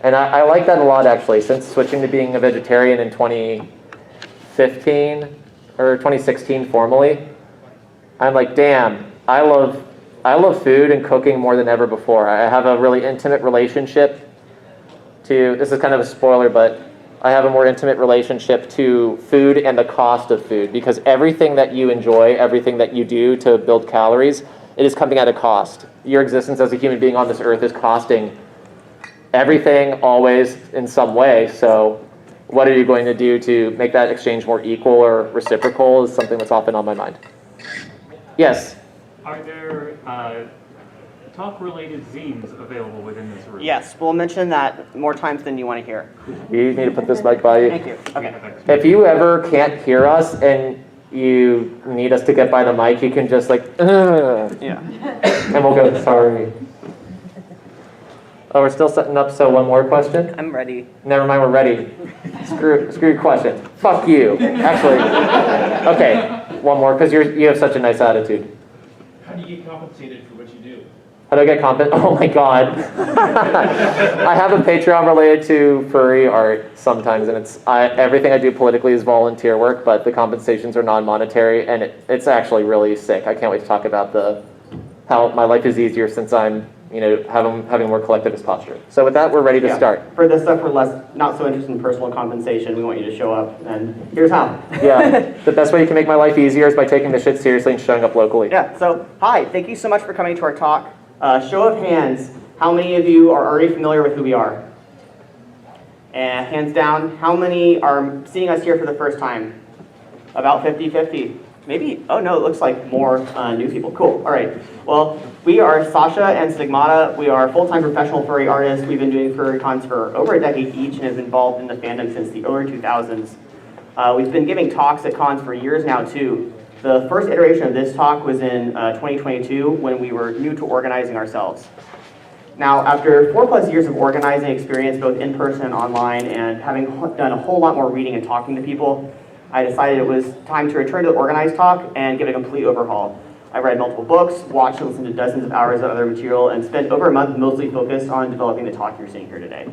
And I like that a lot, actually. Since switching to being a vegetarian in 2015, or 2016 formally, I'm like, damn, I love food and cooking more than ever before. I have a really intimate relationship to, this is kind of a spoiler, but I have a more intimate relationship to food and the cost of food, because everything that you enjoy, everything that you do to build calories, it is coming at a cost. Your existence as a human being on this earth is costing everything, always, in some way. So what are you going to do to make that exchange more equal or reciprocal is something that's often on my mind. Yes? Are there talk-related zines available within this room? Yes, we'll mention that more times than you want to hear. You need to put this mic by you. Thank you. Okay. If you ever can't hear us and you need us to get by the mic, you can just like, Yeah. and we'll go, sorry. Oh, we're still setting up, so one more question? I'm ready. Never mind, we're ready. Screw your question. Fuck you. Actually, okay, one more, because you have such a nice attitude. How do you get compensated for what you do? How do I get compensated? Oh my god. I have a Patreon related to furry art sometimes, and everything I do politically is volunteer work, but the compensations are non-monetary, and it's actually really sick. I can't wait to talk about how my life is easier since I'm having more collectivist posture. So with that, we're ready to start. For this stuff, we're not so interested in personal compensation. We want you to show up, and here's how. Yeah, the best way you can make my life easier is by taking this shit seriously and showing up locally. Yeah, so hi, thank you so much for coming to our talk. Show of hands, how many of you are already familiar with who we are? And hands down, how many are seeing us here for the first time? About 50-50. Maybe, oh no, it looks like more new people. Cool, all right. Well, we are Sasha and Stigmata. We are full-time professional furry artists. We've been doing furry cons for over a decade each and have been involved in the fandom since the early 2000s. We've been giving talks at cons for years now too. The first iteration of this talk was in 2022 when we were new to organizing ourselves. Now, after 4+ years of organizing experience, both in person and online, and having done a whole lot more reading and talking to people, I decided it was time to return to the organized talk and give it a complete overhaul. I read multiple books, watched and listened to dozens of hours of other material, and spent over a month mostly focused on developing the talk you're seeing here today.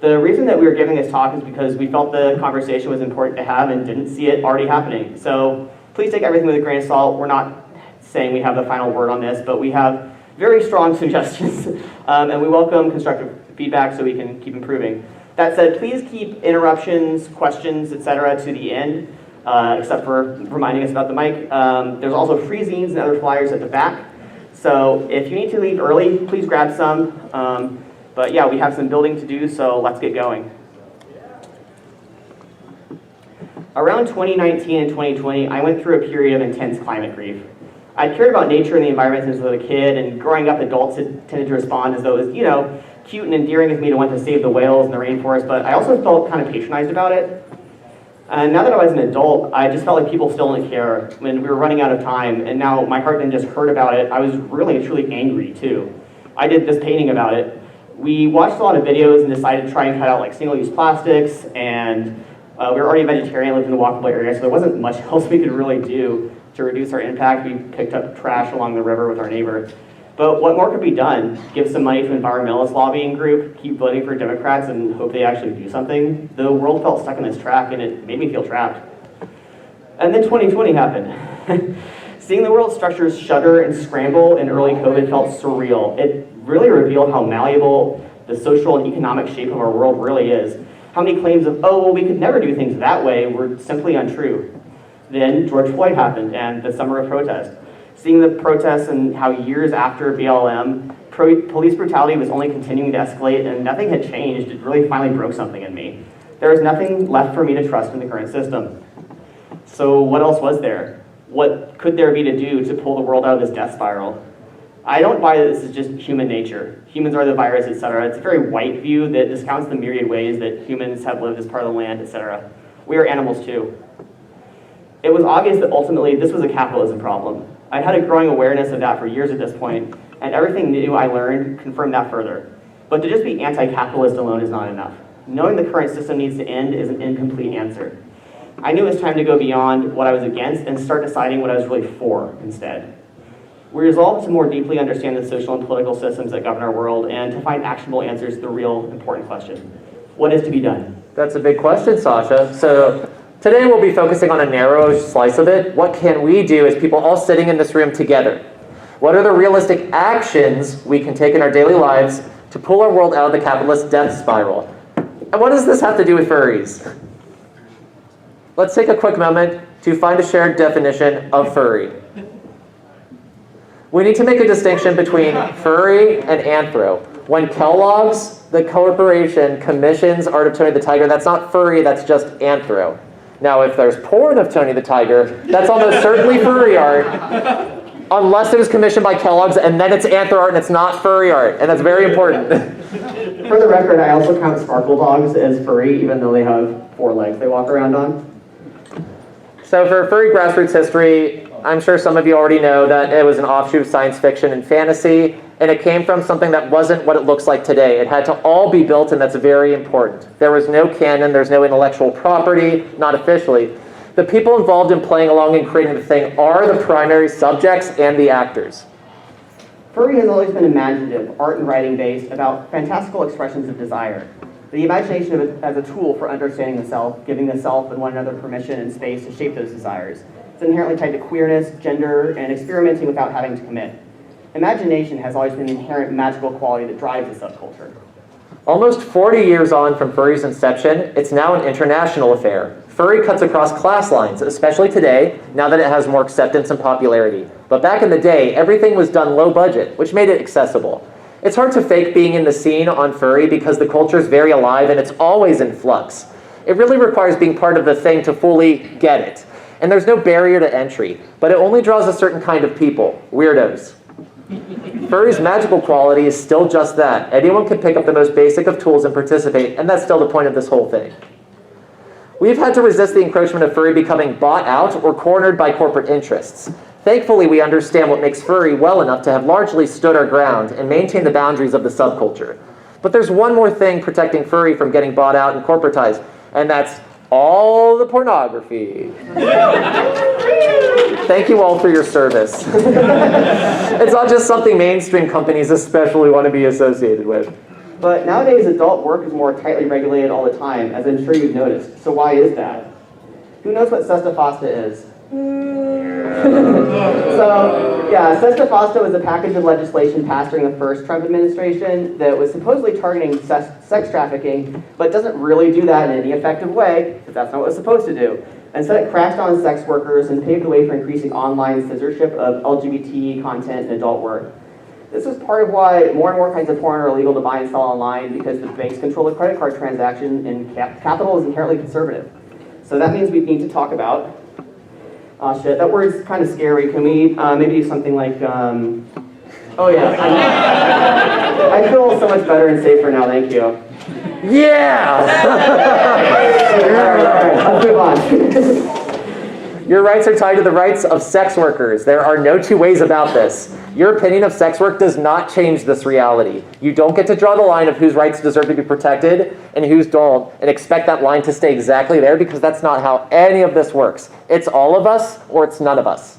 The reason that we were giving this talk is because we felt the conversation was important to have and didn't see it already happening. So please take everything with a grain of salt. We're not saying we have the final word on this, but we have very strong suggestions, and we welcome constructive feedback so we can keep improving. That said, please keep interruptions, questions, etc. to the end, except for reminding us about the mic. There's also free zines and other flyers at the back. So if you need to leave early, please grab some. But yeah, we have some building to do, so let's get going. Around 2019 and 2020, I went through a period of intense climate grief. I'd cared about nature and the environment since I was a kid, and growing up, adults had tended to respond as though it was, cute and endearing of me to want to save the whales in the rainforest, but I also felt kind of patronized about it. And now that I was an adult, I just felt like people still didn't care when we were running out of time, and now my heart didn't just hurt about it, I was really and truly angry too. I did this painting about it. We watched a lot of videos and decided to try and cut out like single-use plastics, and we were already vegetarian, lived in the walkable area, so there wasn't much else we could really do to reduce our impact. We picked up trash along the river with our neighbor. But what more could be done? Give some money to an environmentalist lobbying group, keep voting for Democrats, and hope they actually do something? The world felt stuck in this track, and it made me feel trapped. And then 2020 happened. Seeing the world structures shudder and scramble in early COVID felt surreal. It really revealed how malleable the social and economic shape of our world really is. How many claims of, oh, well, we could never do things that way were simply untrue. Then George Floyd happened and the summer of protest. Seeing the protests and how years after BLM, police brutality was only continuing to escalate and nothing had changed, it really finally broke something in me. There was nothing left for me to trust in the current system. So what else was there? What could there be to do to pull the world out of this death spiral? I don't buy that this is just human nature. Humans are the virus, etc. It's a very white view that discounts the myriad ways that humans have lived as part of the land, etc. We are animals too. It was obvious that ultimately this was a capitalism problem. I had a growing awareness of that for years at this point, and everything new I learned confirmed that further. But to just be anti-capitalist alone is not enough. Knowing the current system needs to end is an incomplete answer. I knew it was time to go beyond what I was against and start deciding what I was really for instead. We resolve to more deeply understand the social and political systems that govern our world and to find actionable answers to the real important question. What is to be done? That's a big question, Sasha. So today we'll be focusing on a narrow slice of it. What can we do as people all sitting in this room together? What are the realistic actions we can take in our daily lives to pull our world out of the capitalist death spiral? And what does this have to do with furries? Let's take a quick moment to find a shared definition of furry. We need to make a distinction between furry and anthro. When Kellogg's, the corporation, commissions art of Tony the Tiger, that's not furry, that's just anthro. Now, if there's porn of Tony the Tiger, that's almost certainly furry art, unless it was commissioned by Kellogg's, and then it's anthro art and it's not furry art, and that's very important. For the record, I also count sparkle dogs as furry, even though they have 4 legs they walk around on. So for furry grassroots history, I'm sure some of you already know that it was an offshoot of science fiction and fantasy, and it came from something that wasn't what it looks like today. It had to all be built, and that's very important. There was no canon, there's no intellectual property, not officially. The people involved in playing along and creating the thing are the primary subjects and the actors. Furry has always been imaginative, art and writing based, about fantastical expressions of desire. The imagination of it as a tool for understanding the self, giving the self and one another permission and space to shape those desires. It's inherently tied to queerness, gender, and experimenting without having to commit. Imagination has always been the inherent magical quality that drives the subculture. Almost 40 years on from furry's inception, it's now an international affair. Furry cuts across class lines, especially today, now that it has more acceptance and popularity. But back in the day, everything was done low budget, which made it accessible. It's hard to fake being in the scene on furry because the culture is very alive and it's always in flux. It really requires being part of the thing to fully get it. And there's no barrier to entry, but it only draws a certain kind of people, weirdos. Furry's magical quality is still just that. Anyone can pick up the most basic of tools and participate, and that's still the point of this whole thing. We've had to resist the encroachment of furry becoming bought out or cornered by corporate interests. Thankfully, we understand what makes furry well enough to have largely stood our ground and maintained the boundaries of the subculture. But there's one more thing protecting furry from getting bought out and corporatized, and that's all the pornography. Thank you all for your service. It's not just something mainstream companies especially want to be associated with. But nowadays, adult work is more tightly regulated all the time, as I'm sure you've noticed. So why is that? Who knows what Sesta Fosta is? So, yeah, Sesta Fosta was a package of legislation passed during the first Trump administration that was supposedly targeting sex trafficking, but doesn't really do that in any effective way, because that's not what it's supposed to do. Instead, it crashed on sex workers and paved the way for increasing online censorship of LGBT content and adult work. This is part of why more and more kinds of porn are illegal to buy and sell online, because the banks control the credit card transaction and capital is inherently conservative. So that means we need to talk about, oh shit, that word's kind of scary. Can we maybe do something like, oh yeah. I feel so much better and safer now, thank you. Yeah! All right, let's move on. Your rights are tied to the rights of sex workers. There are no two ways about this. Your opinion of sex work does not change this reality. You don't get to draw the line of whose rights deserve to be protected and whose don't, and expect that line to stay exactly there, because that's not how any of this works. It's all of us, or it's none of us.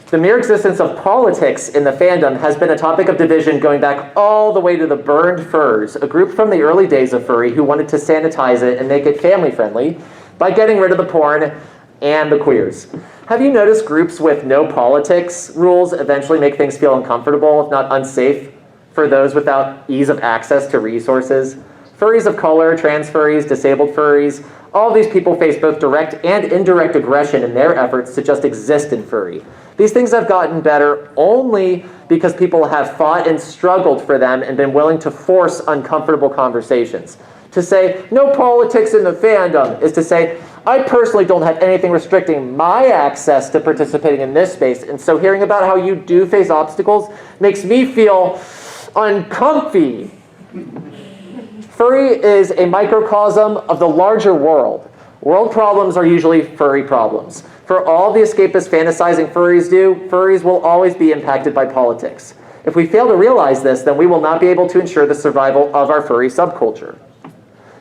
The mere existence of politics in the fandom has been a topic of division going back all the way to the Burned Furs, a group from the early days of furry who wanted to sanitize it and make it family-friendly by getting rid of the porn and the queers. Have you noticed groups with no politics rules eventually make things feel uncomfortable, if not unsafe, for those without ease of access to resources? Furries of color, trans furries, disabled furries, all these people face both direct and indirect aggression in their efforts to just exist in furry. These things have gotten better only because people have fought and struggled for them and been willing to force uncomfortable conversations. To say, no politics in the fandom, is to say, I personally don't have anything restricting my access to participating in this space, and so hearing about how you do face obstacles makes me feel uncomfy. Furry is a microcosm of the larger world. World problems are usually furry problems. For all the escapist fantasizing furries do, furries will always be impacted by politics. If we fail to realize this, then we will not be able to ensure the survival of our furry subculture.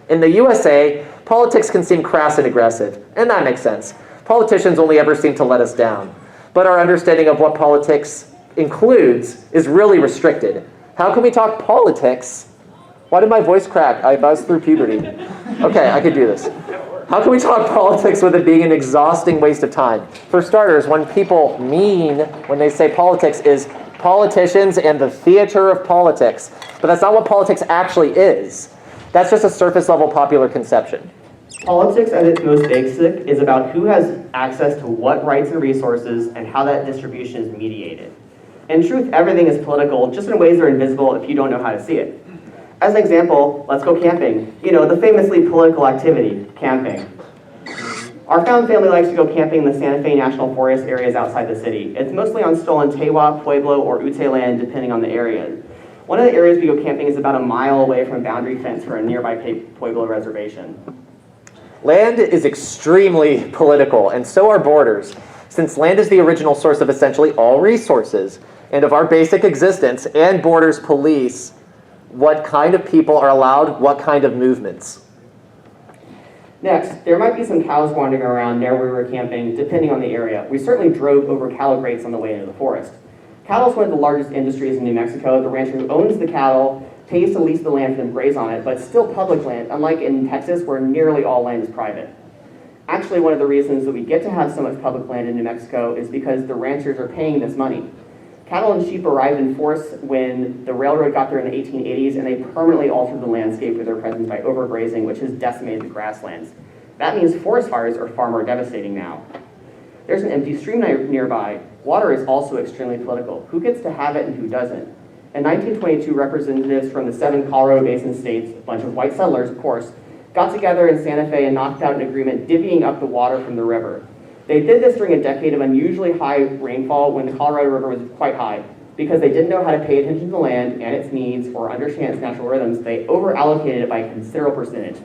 In the USA, politics can seem crass and aggressive, and that makes sense. Politicians only ever seem to let us down. But our understanding of what politics includes is really restricted. How can we talk politics? Why did my voice crack? I was through puberty. Okay, I could do this. How can we talk politics with it being an exhausting waste of time? For starters, when people mean, when they say politics, is politicians and the theater of politics. But that's not what politics actually is. That's just a surface level popular conception. Politics at its most basic is about who has access to what rights and resources and how that distribution is mediated. In truth, everything is political, just in ways that are invisible if you don't know how to see it. As an example, let's go camping. You know, the famously political activity, camping. Our found family likes to go camping in the Santa Fe National Forest areas outside the city. It's mostly on stolen Tewa, Pueblo, or Ute land, depending on the area. One of the areas we go camping is about a mile away from a boundary fence for a nearby Pueblo reservation. Land is extremely political, and so are borders, since land is the original source of essentially all resources, and of our basic existence, and borders police what kind of people are allowed what kind of movements. Next, there might be some cows wandering around near where we were camping, depending on the area. We certainly drove over cattle grates on the way into the forest. Cattle is one of the largest industries in New Mexico. The rancher who owns the cattle pays to lease the land for them to graze on it, but it's still public land, unlike in Texas where nearly all land is private. Actually, one of the reasons that we get to have so much public land in New Mexico is because the ranchers are paying this money. Cattle and sheep arrived in force when the railroad got there in the 1880s, and they permanently altered the landscape with their presence by overgrazing, which has decimated the grasslands. That means forest fires are far more devastating now. There's an empty stream nearby. Water is also extremely political. Who gets to have it and who doesn't? In 1922, representatives from the 7 Colorado Basin states, a bunch of white settlers, of course, got together in Santa Fe and knocked out an agreement divvying up the water from the river. They did this during a decade of unusually high rainfall when the Colorado River was quite high. Because they didn't know how to pay attention to the land and its needs or understand its natural rhythms, they over-allocated it by a considerable percentage.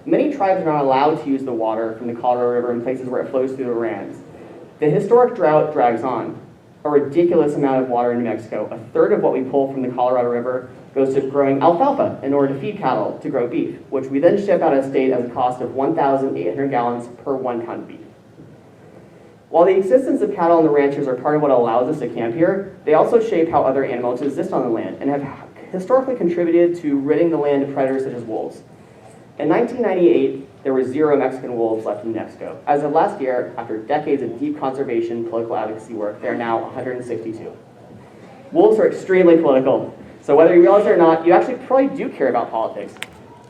Many tribes are not allowed to use the water from the Colorado River in places where it flows through the rands. The historic drought drags on. A ridiculous amount of water in New Mexico. A third of what we pull from the Colorado River goes to growing alfalfa in order to feed cattle to grow beef, which we then ship out of state at a cost of 1,800 gallons per 1 pound of beef. While the existence of cattle on the ranches are part of what allows us to camp here, they also shape how other animals exist on the land and have historically contributed to ridding the land of predators such as wolves. In 1998, there were 0 Mexican wolves left in New Mexico. As of last year, after decades of deep conservation political advocacy work, there are now 162. Wolves are extremely political, so whether you realize it or not, you actually probably do care about politics.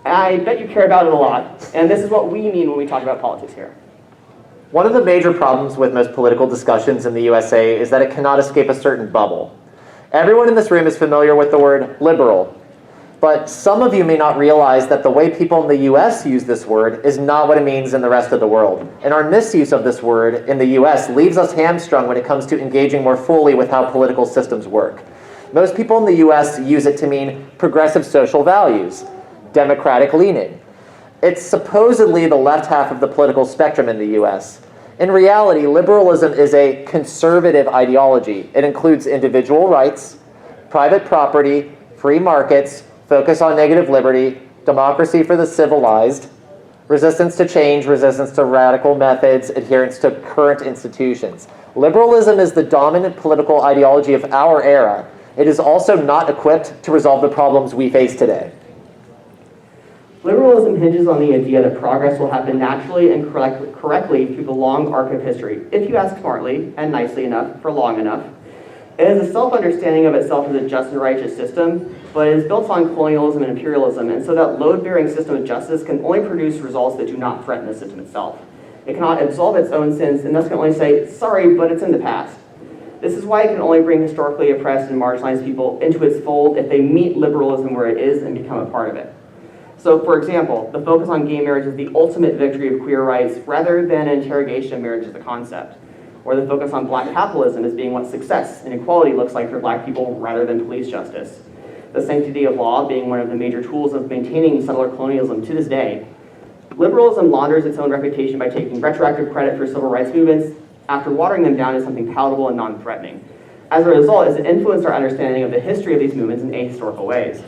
I bet you care about it a lot, and this is what we mean when we talk about politics here. One of the major problems with most political discussions in the USA is that it cannot escape a certain bubble. Everyone in this room is familiar with the word liberal, but some of you may not realize that the way people in the US use this word is not what it means in the rest of the world. And our misuse of this word in the US leaves us hamstrung when it comes to engaging more fully with how political systems work. Most people in the US use it to mean progressive social values, democratic leaning. It's supposedly the left half of the political spectrum in the US. In reality, liberalism is a conservative ideology. It includes individual rights, private property, free markets, focus on negative liberty, democracy for the civilized, resistance to change, resistance to radical methods, adherence to current institutions. Liberalism is the dominant political ideology of our era. It is also not equipped to resolve the problems we face today. Liberalism hinges on the idea that progress will happen naturally and correctly through the long arc of history, if you ask smartly and nicely enough for long enough. It is a self-understanding of itself as a just and righteous system, but it is built on colonialism and imperialism, and so that load-bearing system of justice can only produce results that do not threaten the system itself. It cannot absolve its own sins, and thus can only say, sorry, but it's in the past. This is why it can only bring historically oppressed and marginalized people into its fold if they meet liberalism where it is and become a part of it. So, for example, the focus on gay marriage is the ultimate victory of queer rights rather than an interrogation of marriage as a concept. Or the focus on black capitalism as being what success and equality looks like for black people rather than police justice. The sanctity of law being one of the major tools of maintaining settler colonialism to this day. Liberalism launders its own reputation by taking retroactive credit for civil rights movements after watering them down as something palatable and non-threatening. As a result, it's influenced our understanding of the history of these movements in ahistorical ways.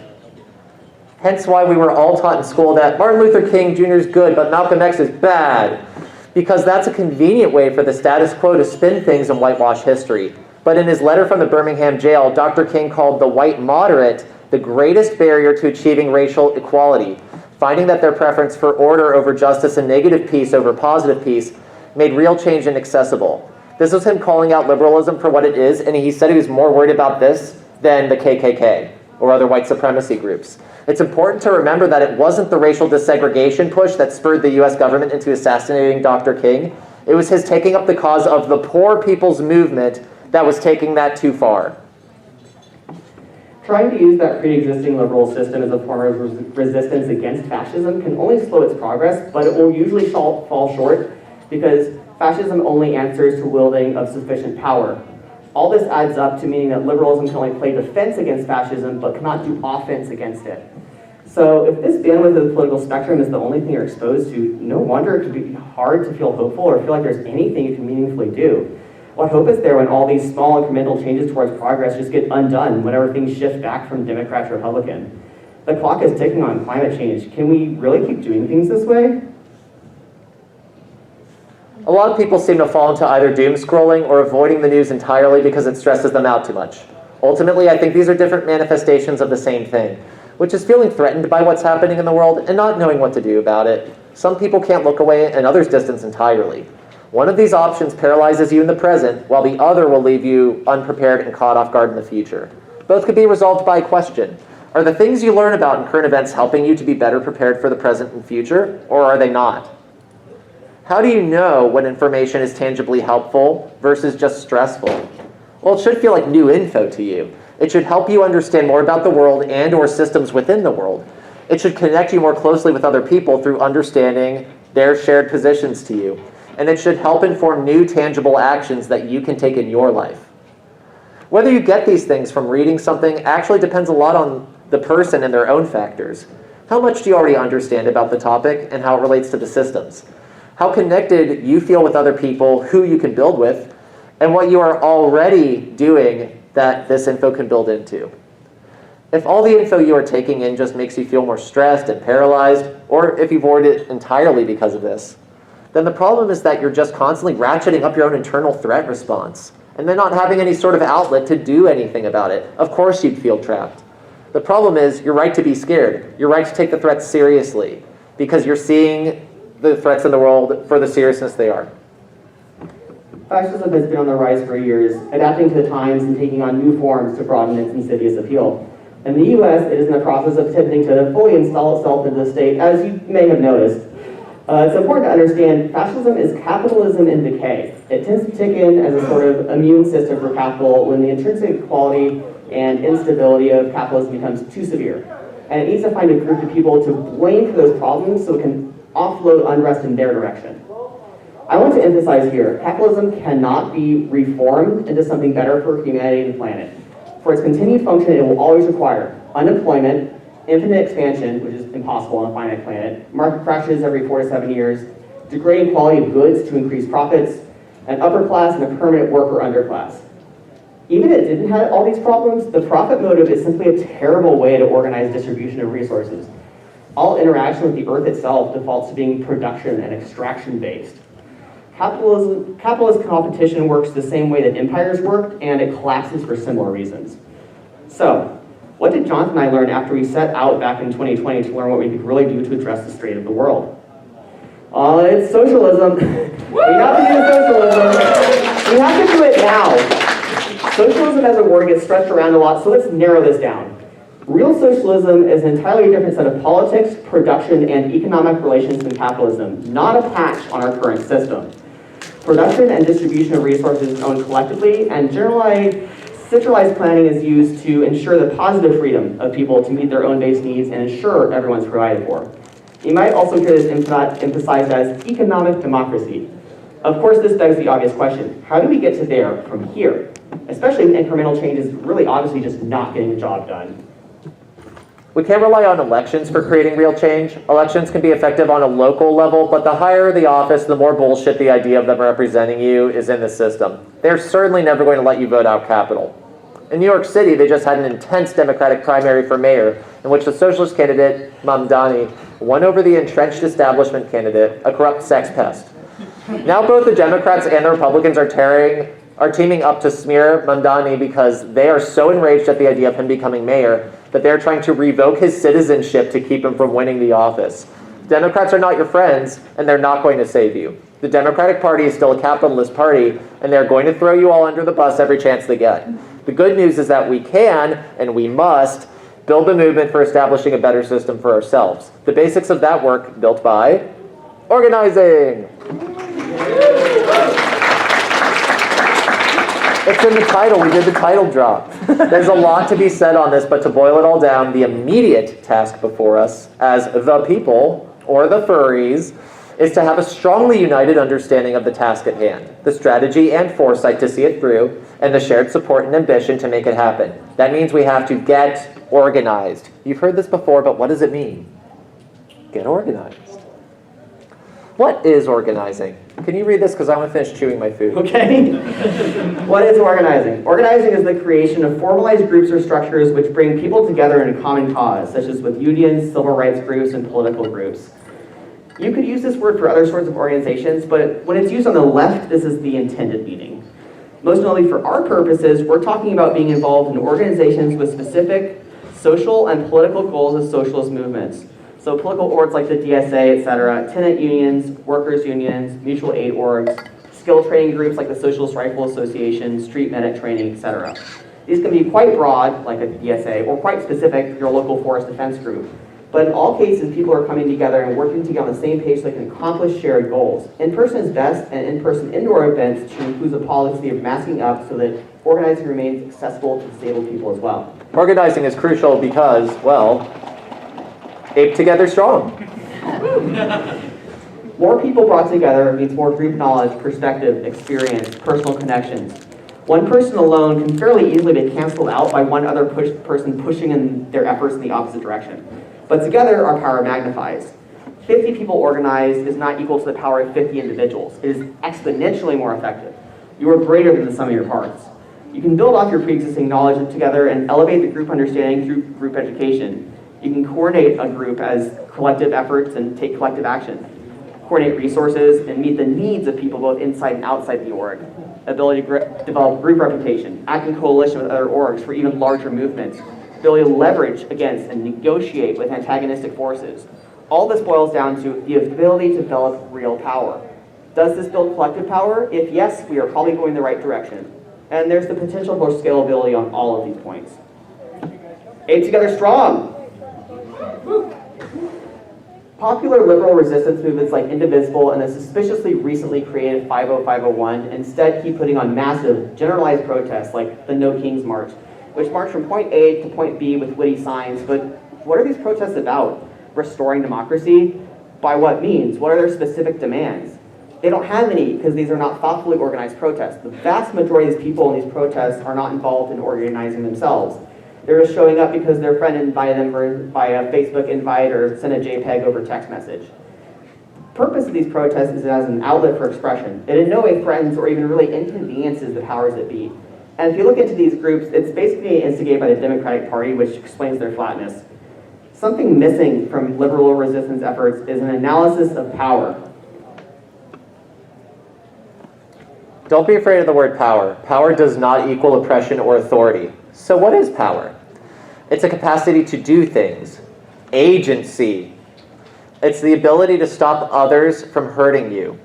Hence why we were all taught in school that Martin Luther King Jr. is good, but Malcolm X is bad. because that's a convenient way for the status quo to spin things and whitewash history. But in his letter from the Birmingham jail, Dr. King called the white moderate the greatest barrier to achieving racial equality, finding that their preference for order over justice and negative peace over positive peace made real change inaccessible. This was him calling out liberalism for what it is, and he said he was more worried about this than the KKK or other white supremacy groups. It's important to remember that it wasn't the racial desegregation push that spurred the US government into assassinating Dr. King. It was his taking up the cause of the poor people's movement that was taking that too far. Trying to use that pre-existing liberal system as a form of resistance against fascism can only slow its progress, but it will usually fall short because fascism only answers to wielding of sufficient power. All this adds up to meaning that liberalism can only play defense against fascism, but cannot do offense against it. So if this bandwidth of the political spectrum is the only thing you're exposed to, no wonder it can be hard to feel hopeful or feel like there's anything you can meaningfully do. What hope is there when all these small incremental changes towards progress just get undone whenever things shift back from Democrat to Republican? The clock is ticking on climate change. Can we really keep doing things this way? A lot of people seem to fall into either doom scrolling or avoiding the news entirely because it stresses them out too much. Ultimately, I think these are different manifestations of the same thing, which is feeling threatened by what's happening in the world and not knowing what to do about it. Some people can't look away and others distance entirely. One of these options paralyzes you in the present, while the other will leave you unprepared and caught off guard in the future. Both could be resolved by a question. Are the things you learn about in current events helping you to be better prepared for the present and future, or are they not? How do you know when information is tangibly helpful versus just stressful? Well, it should feel like new info to you. It should help you understand more about the world and or systems within the world. It should connect you more closely with other people through understanding their shared positions to you. And it should help inform new tangible actions that you can take in your life. Whether you get these things from reading something actually depends a lot on the person and their own factors. How much do you already understand about the topic and how it relates to the systems? How connected you feel with other people who you can build with, and what you are already doing that this info can build into. If all the info you are taking in just makes you feel more stressed and paralyzed, or if you avoid it entirely because of this, then the problem is that you're just constantly ratcheting up your own internal threat response, and then not having any sort of outlet to do anything about it. Of course you'd feel trapped. The problem is you're right to be scared. You're right to take the threats seriously, because you're seeing the threats in the world for the seriousness they are. Fascism has been on the rise for years, adapting to the times and taking on new forms to broaden its insidious appeal. In the US, it is in the process of attempting to fully install itself into the state, as you may have noticed. It's important to understand fascism is capitalism in decay. It tends to kick in as a sort of immune system for capital when the intrinsic quality and instability of capitalism becomes too severe. And it needs to find a group of people to blame for those problems so it can offload unrest in their direction. I want to emphasize here, capitalism cannot be reformed into something better for humanity and the planet. For its continued function, it will always require unemployment, infinite expansion, which is impossible on a finite planet, market crashes every 4 to 7 years, degrading quality of goods to increase profits, an upper class and a permanent worker underclass. Even if it didn't have all these problems, the profit motive is simply a terrible way to organize distribution of resources. All interaction with the earth itself defaults to being production and extraction based. Capitalist competition works the same way that empires worked, and it collapses for similar reasons. So, what did Jonathan and I learn after we set out back in 2020 to learn what we could really do to address the state of the world? It's socialism. We have to do socialism. We have to do it now. Socialism as a word gets stretched around a lot, so let's narrow this down. Real socialism is an entirely different set of politics, production, and economic relations than capitalism, not a patch on our current system. Production and distribution of resources is owned collectively, and centralized planning is used to ensure the positive freedom of people to meet their own base needs and ensure everyone's provided for. You might also hear this emphasized as economic democracy. Of course, this begs the obvious question, how do we get to there from here? Especially when incremental change is really obviously just not getting the job done. We can't rely on elections for creating real change. Elections can be effective on a local level, but the higher the office, the more bullshit the idea of them representing you is in the system. They're certainly never going to let you vote out capital. In New York City, they just had an intense Democratic primary for mayor, in which the socialist candidate, Mamdani, won over the entrenched establishment candidate, a corrupt sex pest. Now both the Democrats and the Republicans are teaming up to smear Mamdani because they are so enraged at the idea of him becoming mayor that they're trying to revoke his citizenship to keep him from winning the office. Democrats are not your friends, and they're not going to save you. The Democratic Party is still a capitalist party, and they're going to throw you all under the bus every chance they get. The good news is that we can, and we must, build a movement for establishing a better system for ourselves. The basics of that work built by organizing. It's in the title. We did the title drop. There's a lot to be said on this, but to boil it all down, the immediate task before us as the people, or the furries, is to have a strongly united understanding of the task at hand, the strategy and foresight to see it through, and the shared support and ambition to make it happen. That means we have to get organized. You've heard this before, but what does it mean? Get organized. What is organizing? Can you read this? Because I want to finish chewing my food. Okay. What is organizing? Organizing is the creation of formalized groups or structures which bring people together in a common cause, such as with unions, civil rights groups, and political groups. You could use this word for other sorts of organizations, but when it's used on the left, this is the intended meaning. Most notably for our purposes, we're talking about being involved in organizations with specific social and political goals as socialist movements. So political orgs like the DSA, etc., tenant unions, workers unions, mutual aid orgs, skill training groups like the Socialist Rifle Association, street medic training, etc. These can be quite broad, like a DSA, or quite specific, your local forest defense group. But in all cases, people are coming together and working together on the same page so they can accomplish shared goals. In-person is best, and in-person indoor events should include a policy of masking up so that organizing remains accessible to disabled people as well. Organizing is crucial because, well, ape together strong. More people brought together means more group knowledge, perspective, experience, personal connections. One person alone can fairly easily be canceled out by one other person pushing in their efforts in the opposite direction. But together, our power magnifies. 50 people organized is not equal to the power of 50 individuals. It is exponentially more effective. You are greater than the sum of your parts. You can build off your pre-existing knowledge together and elevate the group understanding through group education. You can coordinate a group as collective efforts and take collective action. Coordinate resources and meet the needs of people both inside and outside the org. Ability to develop group reputation, act in coalition with other orgs for even larger movements. Ability to leverage against and negotiate with antagonistic forces. All this boils down to the ability to develop real power. Does this build collective power? If yes, we are probably going in the right direction. And there's the potential for scalability on all of these points. Ape together strong! Popular liberal resistance movements like Indivisible and the suspiciously recently created 50501 instead keep putting on massive, generalized protests like the No Kings March, which march from point A to point B with witty signs. But what are these protests about? Restoring democracy? By what means? What are their specific demands? They don't have any because these are not thoughtfully organized protests. The vast majority of these people in these protests are not involved in organizing themselves. They're just showing up because their friend invited them by a Facebook invite or sent a JPEG over text message. The purpose of these protests is as an outlet for expression. It in no way threatens or even really inconveniences the powers that be. And if you look into these groups, it's basically instigated by the Democratic Party, which explains their flatness. Something missing from liberal resistance efforts is an analysis of power. Don't be afraid of the word power. Power does not equal oppression or authority. So what is power? It's a capacity to do things. Agency. It's the ability to stop others from hurting you.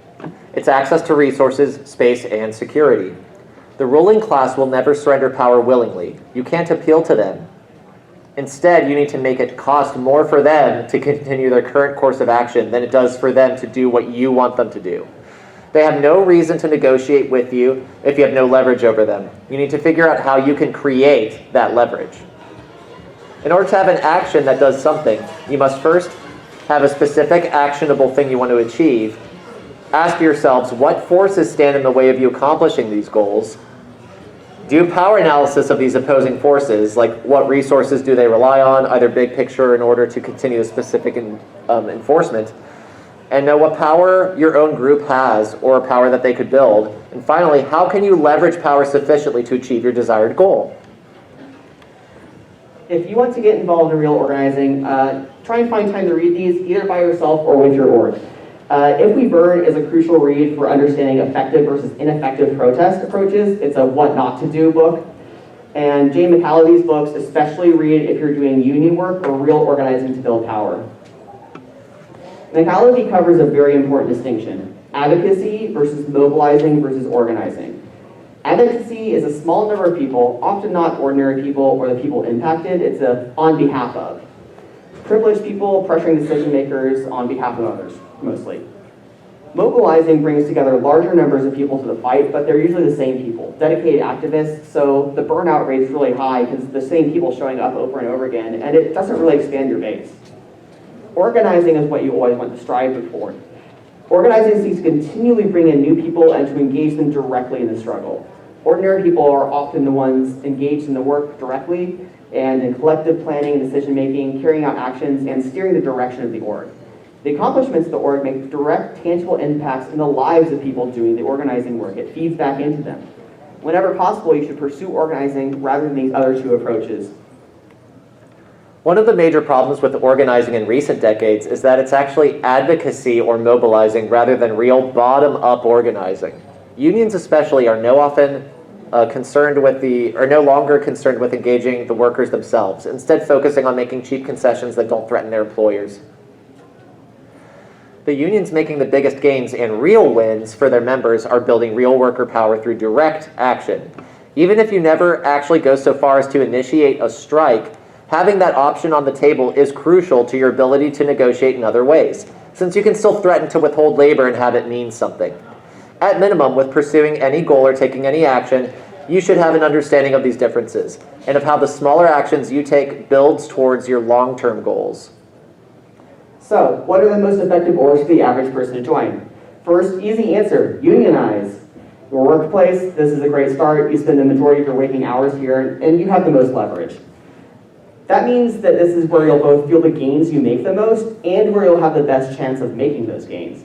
It's access to resources, space, and security. The ruling class will never surrender power willingly. You can't appeal to them. Instead, you need to make it cost more for them to continue their current course of action than it does for them to do what you want them to do. They have no reason to negotiate with you if you have no leverage over them. You need to figure out how you can create that leverage. In order to have an action that does something, you must first have a specific actionable thing you want to achieve. Ask yourselves, what forces stand in the way of you accomplishing these goals? Do power analysis of these opposing forces, like what resources do they rely on, either big picture in order to continue a specific enforcement, and know what power your own group has or power that they could build. And finally, how can you leverage power sufficiently to achieve your desired goal? If you want to get involved in real organizing, try and find time to read these either by yourself or with your org. If We Burn is a crucial read for understanding effective versus ineffective protest approaches. It's a what not to do book. And Jane McCalloby's books especially read if you're doing union work or real organizing to build power. McCalloby covers a very important distinction: advocacy versus mobilizing versus organizing. Advocacy is a small number of people, often not ordinary people or the people impacted. It's a on behalf of. Privileged people pressuring decision makers on behalf of others, mostly. Mobilizing brings together larger numbers of people to the fight, but they're usually the same people, dedicated activists, so the burnout rate is really high because the same people showing up over and over again, and it doesn't really expand your base. Organizing is what you always want to strive for. Organizing seeks to continually bring in new people and to engage them directly in the struggle. Ordinary people are often the ones engaged in the work directly and in collective planning and decision making, carrying out actions, and steering the direction of the org. The accomplishments of the org make direct, tangible impacts in the lives of people doing the organizing work. It feeds back into them. Whenever possible, you should pursue organizing rather than these other two approaches. One of the major problems with organizing in recent decades is that it's actually advocacy or mobilizing rather than real bottom-up organizing. Unions especially are no longer concerned with engaging the workers themselves, instead focusing on making cheap concessions that don't threaten their employers. The unions making the biggest gains and real wins for their members are building real worker power through direct action. Even if you never actually go so far as to initiate a strike, having that option on the table is crucial to your ability to negotiate in other ways, since you can still threaten to withhold labor and have it mean something. At minimum, with pursuing any goal or taking any action, you should have an understanding of these differences and of how the smaller actions you take builds towards your long-term goals. So, what are the most effective orgs for the average person to join? First, easy answer: unionize. Your workplace, this is a great start. You spend the majority of your waking hours here, and you have the most leverage. That means that this is where you'll both feel the gains you make the most, and where you'll have the best chance of making those gains.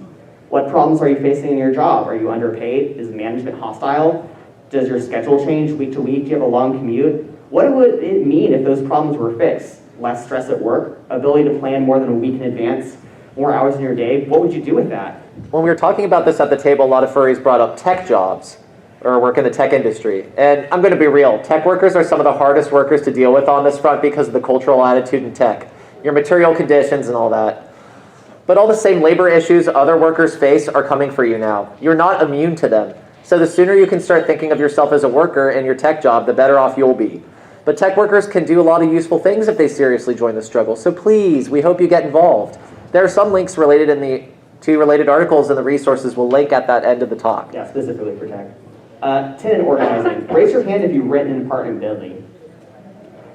What problems are you facing in your job? Are you underpaid? Is management hostile? Does your schedule change week to week? Do you have a long commute? What would it mean if those problems were fixed? Less stress at work? Ability to plan more than a week in advance? More hours in your day? What would you do with that? When we were talking about this at the table, a lot of furries brought up tech jobs, or work in the tech industry. And I'm going to be real, tech workers are some of the hardest workers to deal with on this front because of the cultural attitude in tech, your material conditions and all that. But all the same labor issues other workers face are coming for you now. You're not immune to them. So the sooner you can start thinking of yourself as a worker in your tech job, the better off you'll be. But tech workers can do a lot of useful things if they seriously join the struggle. So please, we hope you get involved. There are some links related to related articles and the resources we'll link at that end of the talk. Yeah, specifically for tech. Tenant organizing. Raise your hand if you rent an apartment building.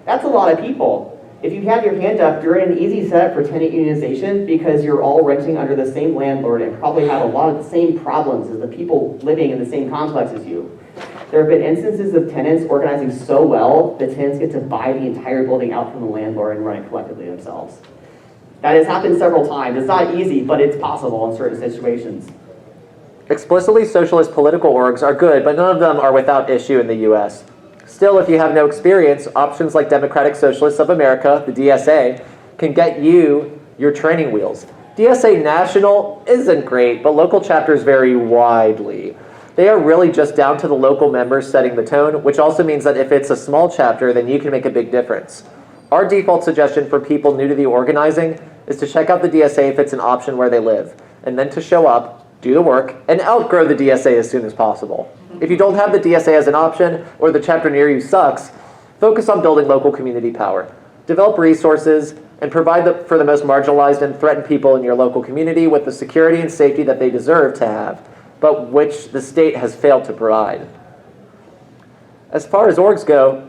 That's a lot of people. If you have your hand up, you're in an easy setup for tenant unionization because you're all renting under the same landlord and probably have a lot of the same problems as the people living in the same complex as you. There have been instances of tenants organizing so well that tenants get to buy the entire building out from the landlord and run it collectively themselves. That has happened several times. It's not easy, but it's possible in certain situations. Explicitly socialist political orgs are good, but none of them are without issue in the US. Still, if you have no experience, options like Democratic Socialists of America, the DSA, can get you your training wheels. DSA National isn't great, but local chapters vary widely. They are really just down to the local members setting the tone, which also means that if it's a small chapter, then you can make a big difference. Our default suggestion for people new to the organizing is to check out the DSA if it's an option where they live, and then to show up, do the work, and outgrow the DSA as soon as possible. If you don't have the DSA as an option, or the chapter near you sucks, focus on building local community power. Develop resources, and provide for the most marginalized and threatened people in your local community with the security and safety that they deserve to have, but which the state has failed to provide. As far as orgs go,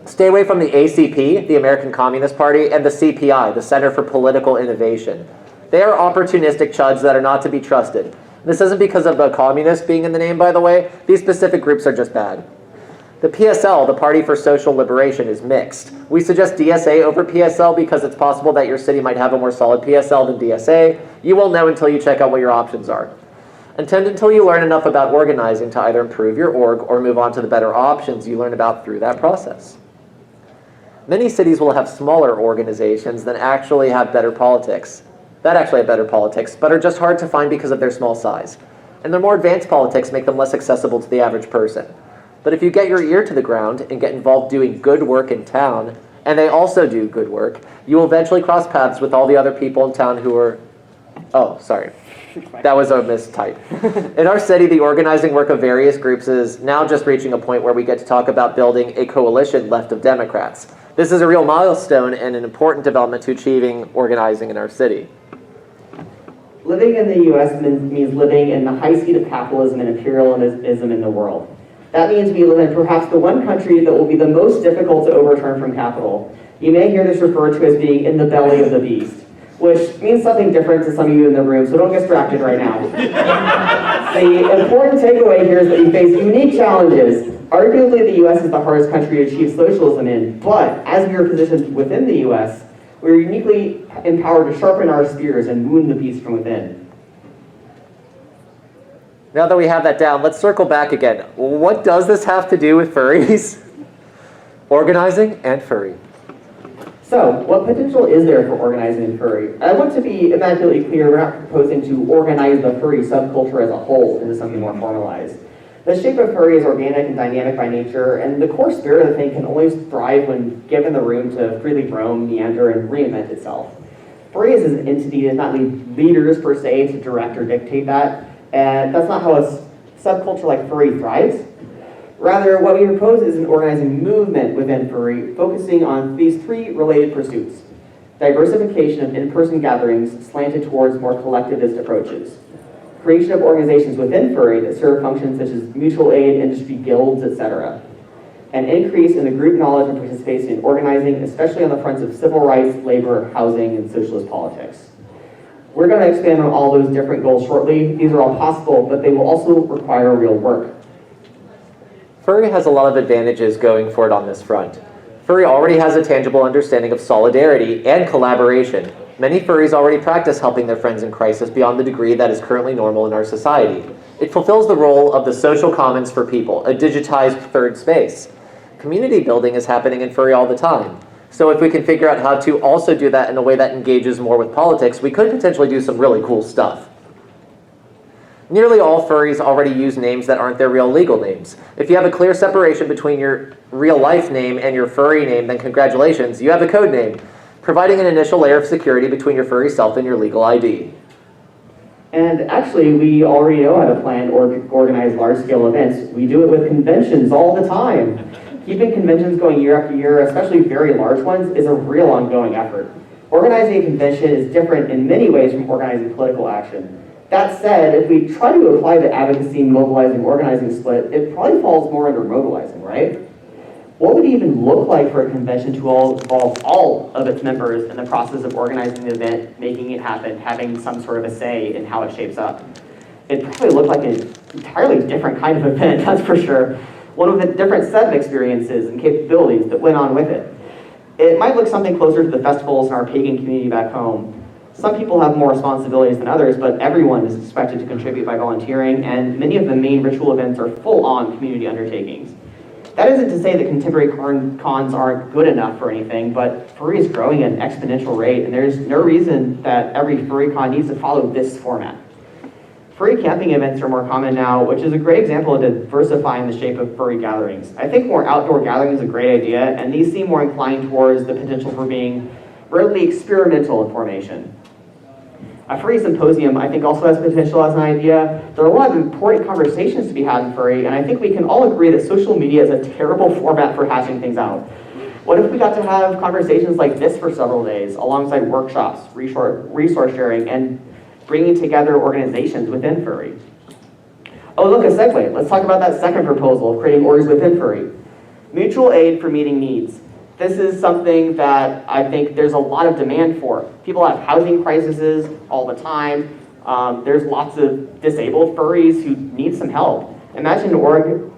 stay away from the ACP, the American Communist Party, and the CPI, the Center for Political Innovation. They are opportunistic chuds that are not to be trusted. This isn't because of the communist being in the name, by the way. These specific groups are just bad. The PSL, the Party for Social Liberation, is mixed. We suggest DSA over PSL because it's possible that your city might have a more solid PSL than DSA. You won't know until you check out what your options are. Attend until you learn enough about organizing to either improve your org or move on to the better options you learn about through that process. Many cities will have smaller organizations that actually have better politics. that actually have better politics, but are just hard to find because of their small size. And their more advanced politics make them less accessible to the average person. But if you get your ear to the ground and get involved doing good work in town, and they also do good work, you will eventually cross paths with all the other people in town who are... Oh, sorry. That was a mistype. In our city, the organizing work of various groups is now just reaching a point where we get to talk about building a coalition left of Democrats. This is a real milestone and an important development to achieving organizing in our city. Living in the U.S. means living in the high seat of capitalism and imperialism in the world. That means we live in perhaps the one country that will be the most difficult to overturn from capital. You may hear this referred to as being in the belly of the beast, which means something different to some of you in the room, so don't get distracted right now. The important takeaway here is that we face unique challenges. Arguably, the U.S. is the hardest country to achieve socialism in, but as we are positioned within the U.S., we're uniquely empowered to sharpen our spears and wound the beast from within. Now that we have that down, let's circle back again. What does this have to do with furries? Organizing and furry. So, what potential is there for organizing in furry? I want to be immaculately clear, we're not proposing to organize the furry subculture as a whole into something more formalized. The shape of furry is organic and dynamic by nature, and the core spirit of the thing can only thrive when given the room to freely roam, meander, and reinvent itself. Furry as an entity does not need leaders per se to direct or dictate that, and that's not how a subculture like furry thrives. Rather, what we propose is an organizing movement within furry, focusing on these three related pursuits: diversification of in-person gatherings slanted towards more collectivist approaches, creation of organizations within furry that serve functions such as mutual aid, industry guilds, etc., an increase in the group knowledge and participation in organizing, especially on the fronts of civil rights, labor, housing, and socialist politics. We're going to expand on all those different goals shortly. These are all possible, but they will also require real work. Furry has a lot of advantages going for it on this front. Furry already has a tangible understanding of solidarity and collaboration. Many furries already practice helping their friends in crisis beyond the degree that is currently normal in our society. It fulfills the role of the social commons for people, a digitized third space. Community building is happening in furry all the time. So if we can figure out how to also do that in a way that engages more with politics, we could potentially do some really cool stuff. Nearly all furries already use names that aren't their real legal names. If you have a clear separation between your real life name and your furry name, then congratulations, you have a code name, providing an initial layer of security between your furry self and your legal ID. And actually, we already know how to plan or organize large-scale events. We do it with conventions all the time. Keeping conventions going year after year, especially very large ones, is a real ongoing effort. Organizing a convention is different in many ways from organizing political action. That said, if we try to apply the advocacy, mobilizing, organizing split, it probably falls more under mobilizing, right? What would it even look like for a convention to involve all of its members in the process of organizing the event, making it happen, having some sort of a say in how it shapes up? It'd probably look like an entirely different kind of event, that's for sure. One with a different set of experiences and capabilities that went on with it. It might look something closer to the festivals in our pagan community back home. Some people have more responsibilities than others, but everyone is expected to contribute by volunteering, and many of the main ritual events are full-on community undertakings. That isn't to say that contemporary cons aren't good enough for anything, but furry is growing at an exponential rate, and there's no reason that every furry con needs to follow this format. Furry camping events are more common now, which is a great example of diversifying the shape of furry gatherings. I think more outdoor gathering is a great idea, and these seem more inclined towards the potential for being relatively experimental in formation. A furry symposium, I think, also has potential as an idea. There are a lot of important conversations to be had in furry, and I think we can all agree that social media is a terrible format for hashing things out. What if we got to have conversations like this for several days, alongside workshops, resource sharing, and bringing together organizations within furry? Oh, look, a segue. Let's talk about that second proposal of creating orgs within furry. Mutual aid for meeting needs. This is something that I think there's a lot of demand for. People have housing crises all the time. There's lots of disabled furries who need some help. Imagine an org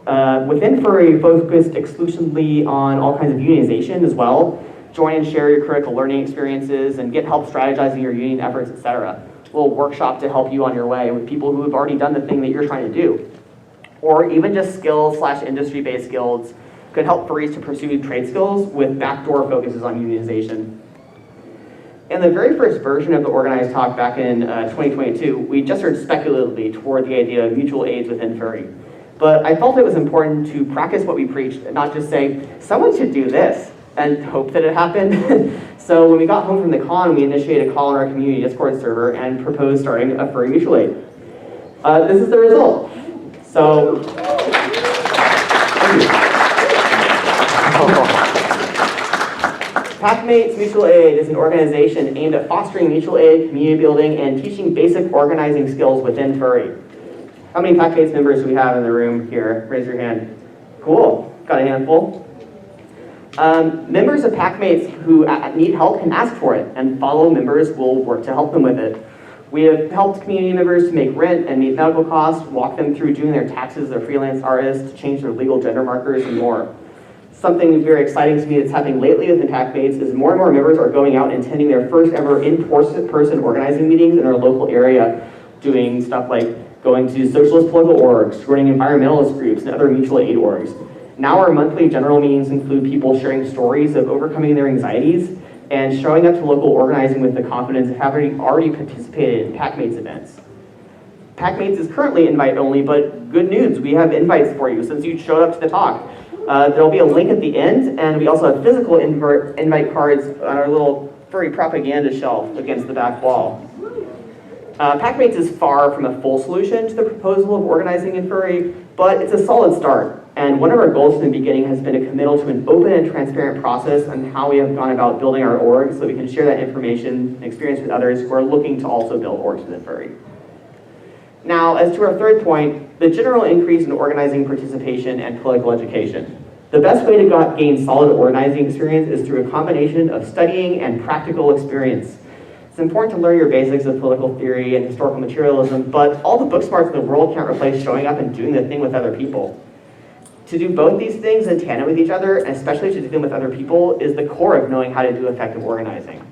within furry focused exclusively on all kinds of unionization as well. Join and share your critical learning experiences and get help strategizing your union efforts, etc. A little workshop to help you on your way with people who have already done the thing that you're trying to do. Or even just skills/industry-based guilds could help furries to pursue trade skills with backdoor focuses on unionization. In the very first version of the organized talk back in 2022, we gestured speculatively toward the idea of mutual aids within Furry. But I felt it was important to practice what we preached and not just say, someone should do this, and hope that it happened. So when we got home from the con, we initiated a call on our community Discord server and proposed starting a Furry mutual aid. This is the result. So, thank you. Packmates Mutual Aid is an organization aimed at fostering mutual aid, community building, and teaching basic organizing skills within Furry. How many Packmates members do we have in the room here? Raise your hand. Cool, got a handful. Members of Packmates who need help can ask for it, and follow members will work to help them with it. We have helped community members to make rent and meet medical costs, walk them through doing their taxes, their freelance artists, to change their legal gender markers, and more. Something very exciting to me that's happening lately within Packmates is more and more members are going out and attending their first ever in-person organizing meetings in our local area, doing stuff like going to socialist political orgs, running environmentalist groups, and other mutual aid orgs. Now our monthly general meetings include people sharing stories of overcoming their anxieties and showing up to local organizing with the confidence of having already participated in Packmates events. Packmates is currently invite only, but good news, we have invites for you since you showed up to the talk. There'll be a link at the end, and we also have physical invite cards on our little Furry propaganda shelf against the back wall. Packmates is far from a full solution to the proposal of organizing in Furry, but it's a solid start. And one of our goals from the beginning has been a committal to an open and transparent process on how we have gone about building our org so we can share that information and experience with others who are looking to also build orgs within Furry. Now, as to our third point, the general increase in organizing participation and political education. The best way to gain solid organizing experience is through a combination of studying and practical experience. It's important to learn your basics of political theory and historical materialism, but all the book smarts in the world can't replace showing up and doing the thing with other people. To do both these things in tandem with each other, and especially to do them with other people, is the core of knowing how to do effective organizing.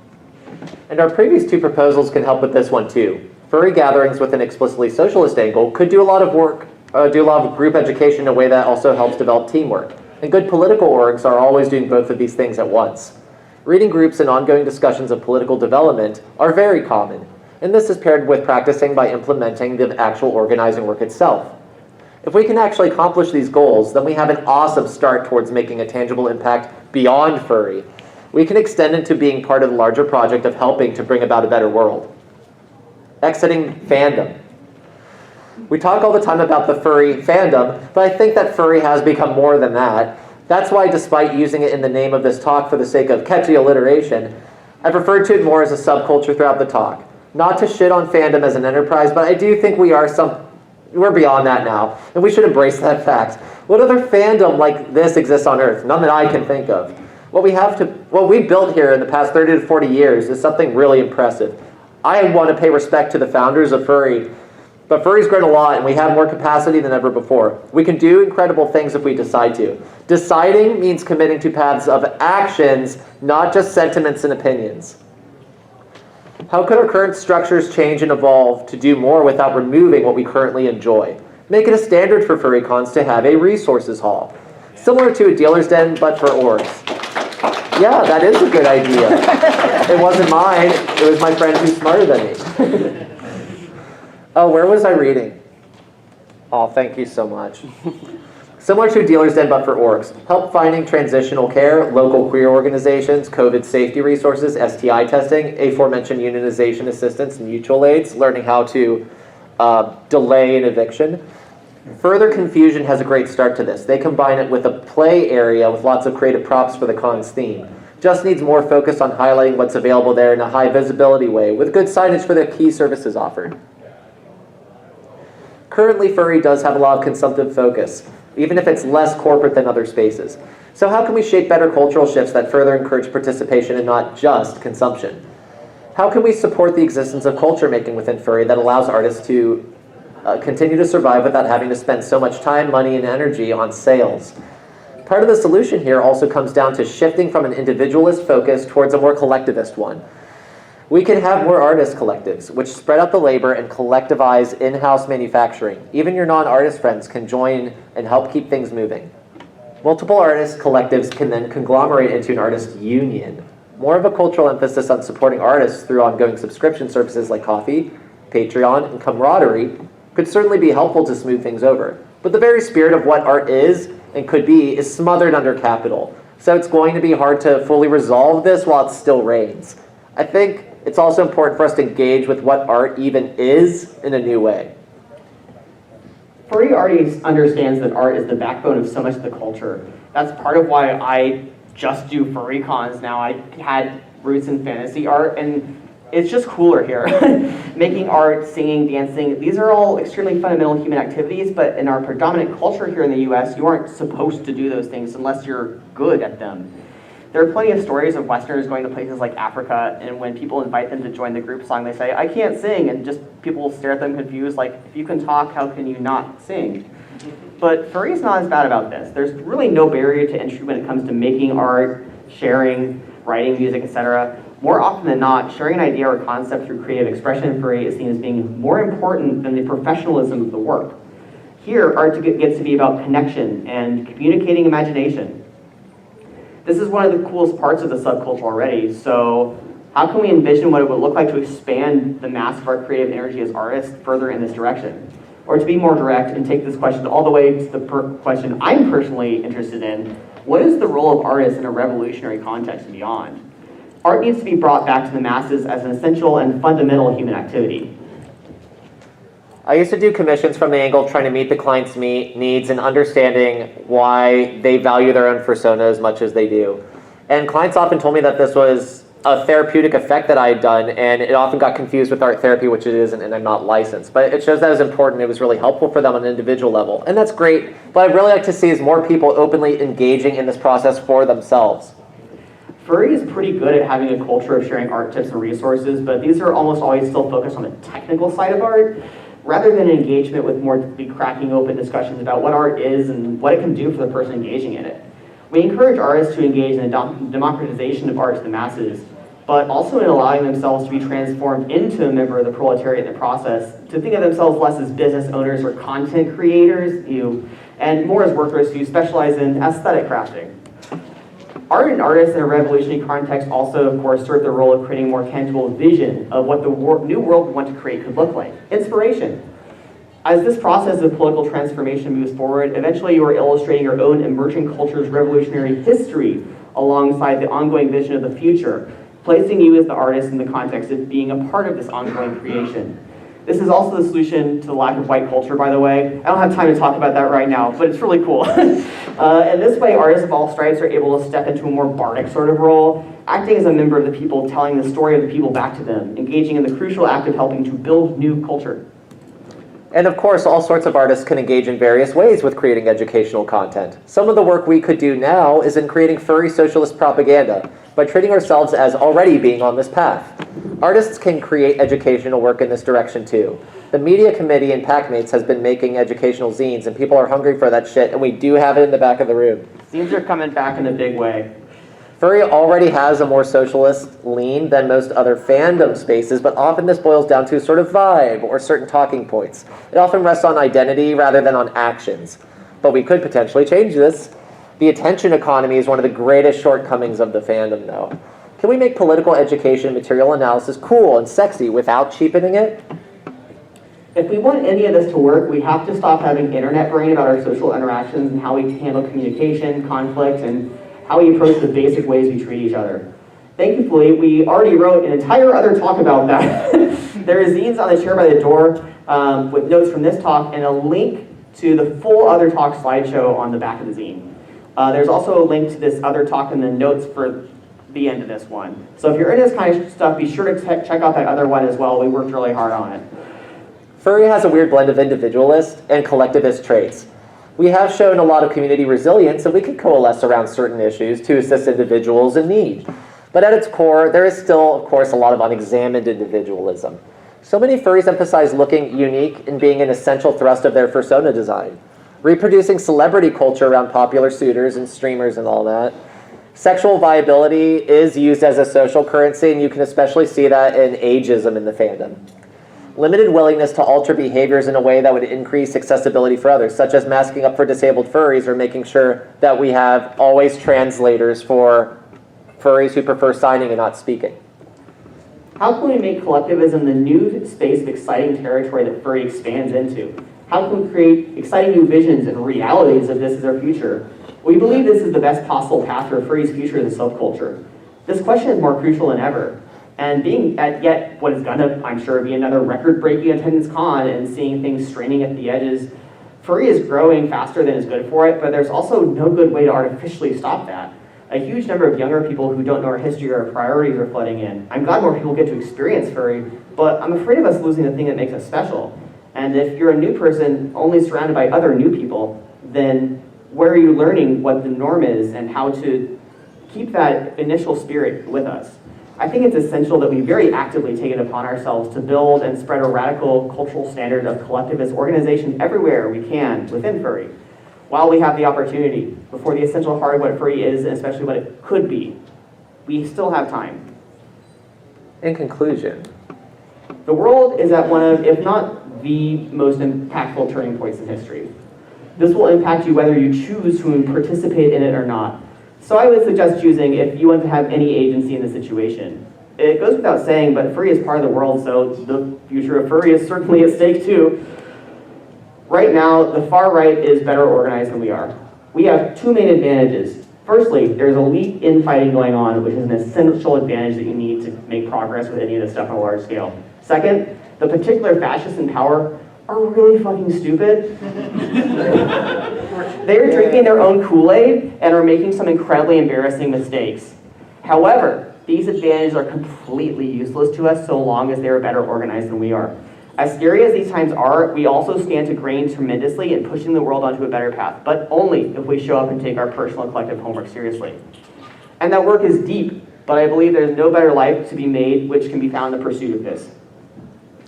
And our previous two proposals can help with this one too. Furry gatherings with an explicitly socialist angle could do a lot of work, do a lot of group education in a way that also helps develop teamwork. And good political orgs are always doing both of these things at once. Reading groups and ongoing discussions of political development are very common, and this is paired with practicing by implementing the actual organizing work itself. If we can actually accomplish these goals, then we have an awesome start towards making a tangible impact beyond Furry. We can extend into being part of the larger project of helping to bring about a better world. Exiting fandom. We talk all the time about the Furry fandom, but I think that Furry has become more than that. That's why, despite using it in the name of this talk for the sake of catchy alliteration, I've referred to it more as a subculture throughout the talk. Not to shit on fandom as an enterprise, but I do think we're beyond that now, and we should embrace that fact. What other fandom like this exists on Earth? None that I can think of. What we built here in the past 30 to 40 years is something really impressive. I want to pay respect to the founders of Furry, but Furry's grown a lot and we have more capacity than ever before. We can do incredible things if we decide to. Deciding means committing to paths of actions, not just sentiments and opinions. How could our current structures change and evolve to do more without removing what we currently enjoy? Make it a standard for Furry cons to have a resources hall, similar to a dealer's den, but for orgs. Yeah, that is a good idea. It wasn't mine, it was my friend who's smarter than me. Oh, where was I reading? Oh, thank you so much. Similar to a dealer's den, but for orgs. Help finding transitional care, local queer organizations, COVID safety resources, STI testing, aforementioned unionization assistance, mutual aids, learning how to delay an eviction. Further Confusion has a great start to this. They combine it with a play area with lots of creative props for the con's theme. Just needs more focus on highlighting what's available there in a high visibility way, with good signage for the key services offered. Currently, Furry does have a lot of consumptive focus, even if it's less corporate than other spaces. So how can we shape better cultural shifts that further encourage participation and not just consumption? How can we support the existence of culture making within Furry that allows artists to continue to survive without having to spend so much time, money, and energy on sales? Part of the solution here also comes down to shifting from an individualist focus towards a more collectivist one. We can have more artist collectives, which spread out the labor and collectivize in-house manufacturing. Even your non-artist friends can join and help keep things moving. Multiple artist collectives can then conglomerate into an artist union. More of a cultural emphasis on supporting artists through ongoing subscription services like Coffee, Patreon, and Camaraderie could certainly be helpful to smooth things over. But the very spirit of what art is and could be is smothered under capital. So it's going to be hard to fully resolve this while it still reigns. I think it's also important for us to engage with what art even is in a new way. Furry already understands that art is the backbone of so much of the culture. That's part of why I just do furry cons now. I had roots in fantasy art, and it's just cooler here. Making art, singing, dancing, these are all extremely fundamental human activities, but in our predominant culture here in the US, you aren't supposed to do those things unless you're good at them. There are plenty of stories of Westerners going to places like Africa, and when people invite them to join the group song, they say, "I can't sing," and just people stare at them confused, like, if you can talk, how can you not sing? But furry's not as bad about this. There's really no barrier to entry when it comes to making art, sharing, writing music, etc. More often than not, sharing an idea or concept through creative expression in furry is seen as being more important than the professionalism of the work. Here, art gets to be about connection and communicating imagination. This is one of the coolest parts of the subculture already, so how can we envision what it would look like to expand the mass of our creative energy as artists further in this direction? Or to be more direct and take this question all the way to the question I'm personally interested in, what is the role of artists in a revolutionary context and beyond? Art needs to be brought back to the masses as an essential and fundamental human activity. I used to do commissions from the angle of trying to meet the client's needs and understanding why they value their own persona as much as they do. And clients often told me that this was a therapeutic effect that I had done, and it often got confused with art therapy, which it isn't, and I'm not licensed. But it shows that it was important. It was really helpful for them on an individual level, and that's great. But I'd really like to see is more people openly engaging in this process for themselves. Furry is pretty good at having a culture of sharing art tips and resources, but these are almost always still focused on the technical side of art, rather than engagement with more cracking open discussions about what art is and what it can do for the person engaging in it. We encourage artists to engage in the democratization of art to the masses, but also in allowing themselves to be transformed into a member of the proletariat in the process, to think of themselves less as business owners or content creators, and more as workers who specialize in aesthetic crafting. Art and artists in a revolutionary context also, of course, serve the role of creating a more tangible vision of what the new world we want to create could look like. Inspiration. As this process of political transformation moves forward, eventually you are illustrating your own emerging culture's revolutionary history alongside the ongoing vision of the future, placing you as the artist in the context of being a part of this ongoing creation. This is also the solution to the lack of white culture, by the way. I don't have time to talk about that right now, but it's really cool. In this way, artists of all stripes are able to step into a more bardic sort of role, acting as a member of the people, telling the story of the people back to them, engaging in the crucial act of helping to build new culture. And of course, all sorts of artists can engage in various ways with creating educational content. Some of the work we could do now is in creating furry socialist propaganda by treating ourselves as already being on this path. Artists can create educational work in this direction too. The Media Committee in Packmates has been making educational zines, and people are hungry for that shit, and we do have it in the back of the room. Zines are coming back in a big way. Furry already has a more socialist lean than most other fandom spaces, but often this boils down to a sort of vibe or certain talking points. It often rests on identity rather than on actions. But we could potentially change this. The attention economy is one of the greatest shortcomings of the fandom, though. Can we make political education and material analysis cool and sexy without cheapening it? If we want any of this to work, we have to stop having internet brain about our social interactions and how we handle communication, conflict, and how we approach the basic ways we treat each other. Thankfully, we already wrote an entire other talk about that. There are zines on the chair by the door with notes from this talk and a link to the full other talk slideshow on the back of the zine. There's also a link to this other talk in the notes for the end of this one. So if you're into this kind of stuff, be sure to check out that other one as well. We worked really hard on it. Furry has a weird blend of individualist and collectivist traits. We have shown a lot of community resilience, and we can coalesce around certain issues to assist individuals in need. But at its core, there is still, of course, a lot of unexamined individualism. So many furries emphasize looking unique and being an essential thrust of their persona design. Reproducing celebrity culture around popular suitors and streamers and all that. Sexual viability is used as a social currency, and you can especially see that in ageism in the fandom. Limited willingness to alter behaviors in a way that would increase accessibility for others, such as masking up for disabled furries or making sure that we have always translators for furries who prefer signing and not speaking. How can we make collectivism the new space of exciting territory that furry expands into? How can we create exciting new visions and realities of this as our future? We believe this is the best possible path for furry's future as a subculture. This question is more crucial than ever. And being at yet what is gonna, I'm sure, be another record-breaking attendance con and seeing things straining at the edges, furry is growing faster than is good for it, but there's also no good way to artificially stop that. A huge number of younger people who don't know our history or our priorities are flooding in. I'm glad more people get to experience furry, but I'm afraid of us losing the thing that makes us special. And if you're a new person only surrounded by other new people, then where are you learning what the norm is and how to keep that initial spirit with us? I think it's essential that we very actively take it upon ourselves to build and spread a radical cultural standard of collectivist organization everywhere we can within furry, while we have the opportunity, before the essential heart of what furry is, and especially what it could be. We still have time. In conclusion, the world is at one of, if not the most impactful turning points in history. This will impact you whether you choose to participate in it or not. So I would suggest choosing if you want to have any agency in the situation. It goes without saying, but furry is part of the world, so the future of furry is certainly at stake too. Right now, the far right is better organized than we are. We have two main advantages. Firstly, there's elite infighting going on, which is an essential advantage that you need to make progress with any of this stuff on a large scale. Second, the particular fascists in power are really fucking stupid. They're drinking their own Kool-Aid and are making some incredibly embarrassing mistakes. However, these advantages are completely useless to us so long as they are better organized than we are. As scary as these times are, we also stand to gain tremendously in pushing the world onto a better path, but only if we show up and take our personal and collective homework seriously. And that work is deep, but I believe there's no better life to be made which can be found in the pursuit of this.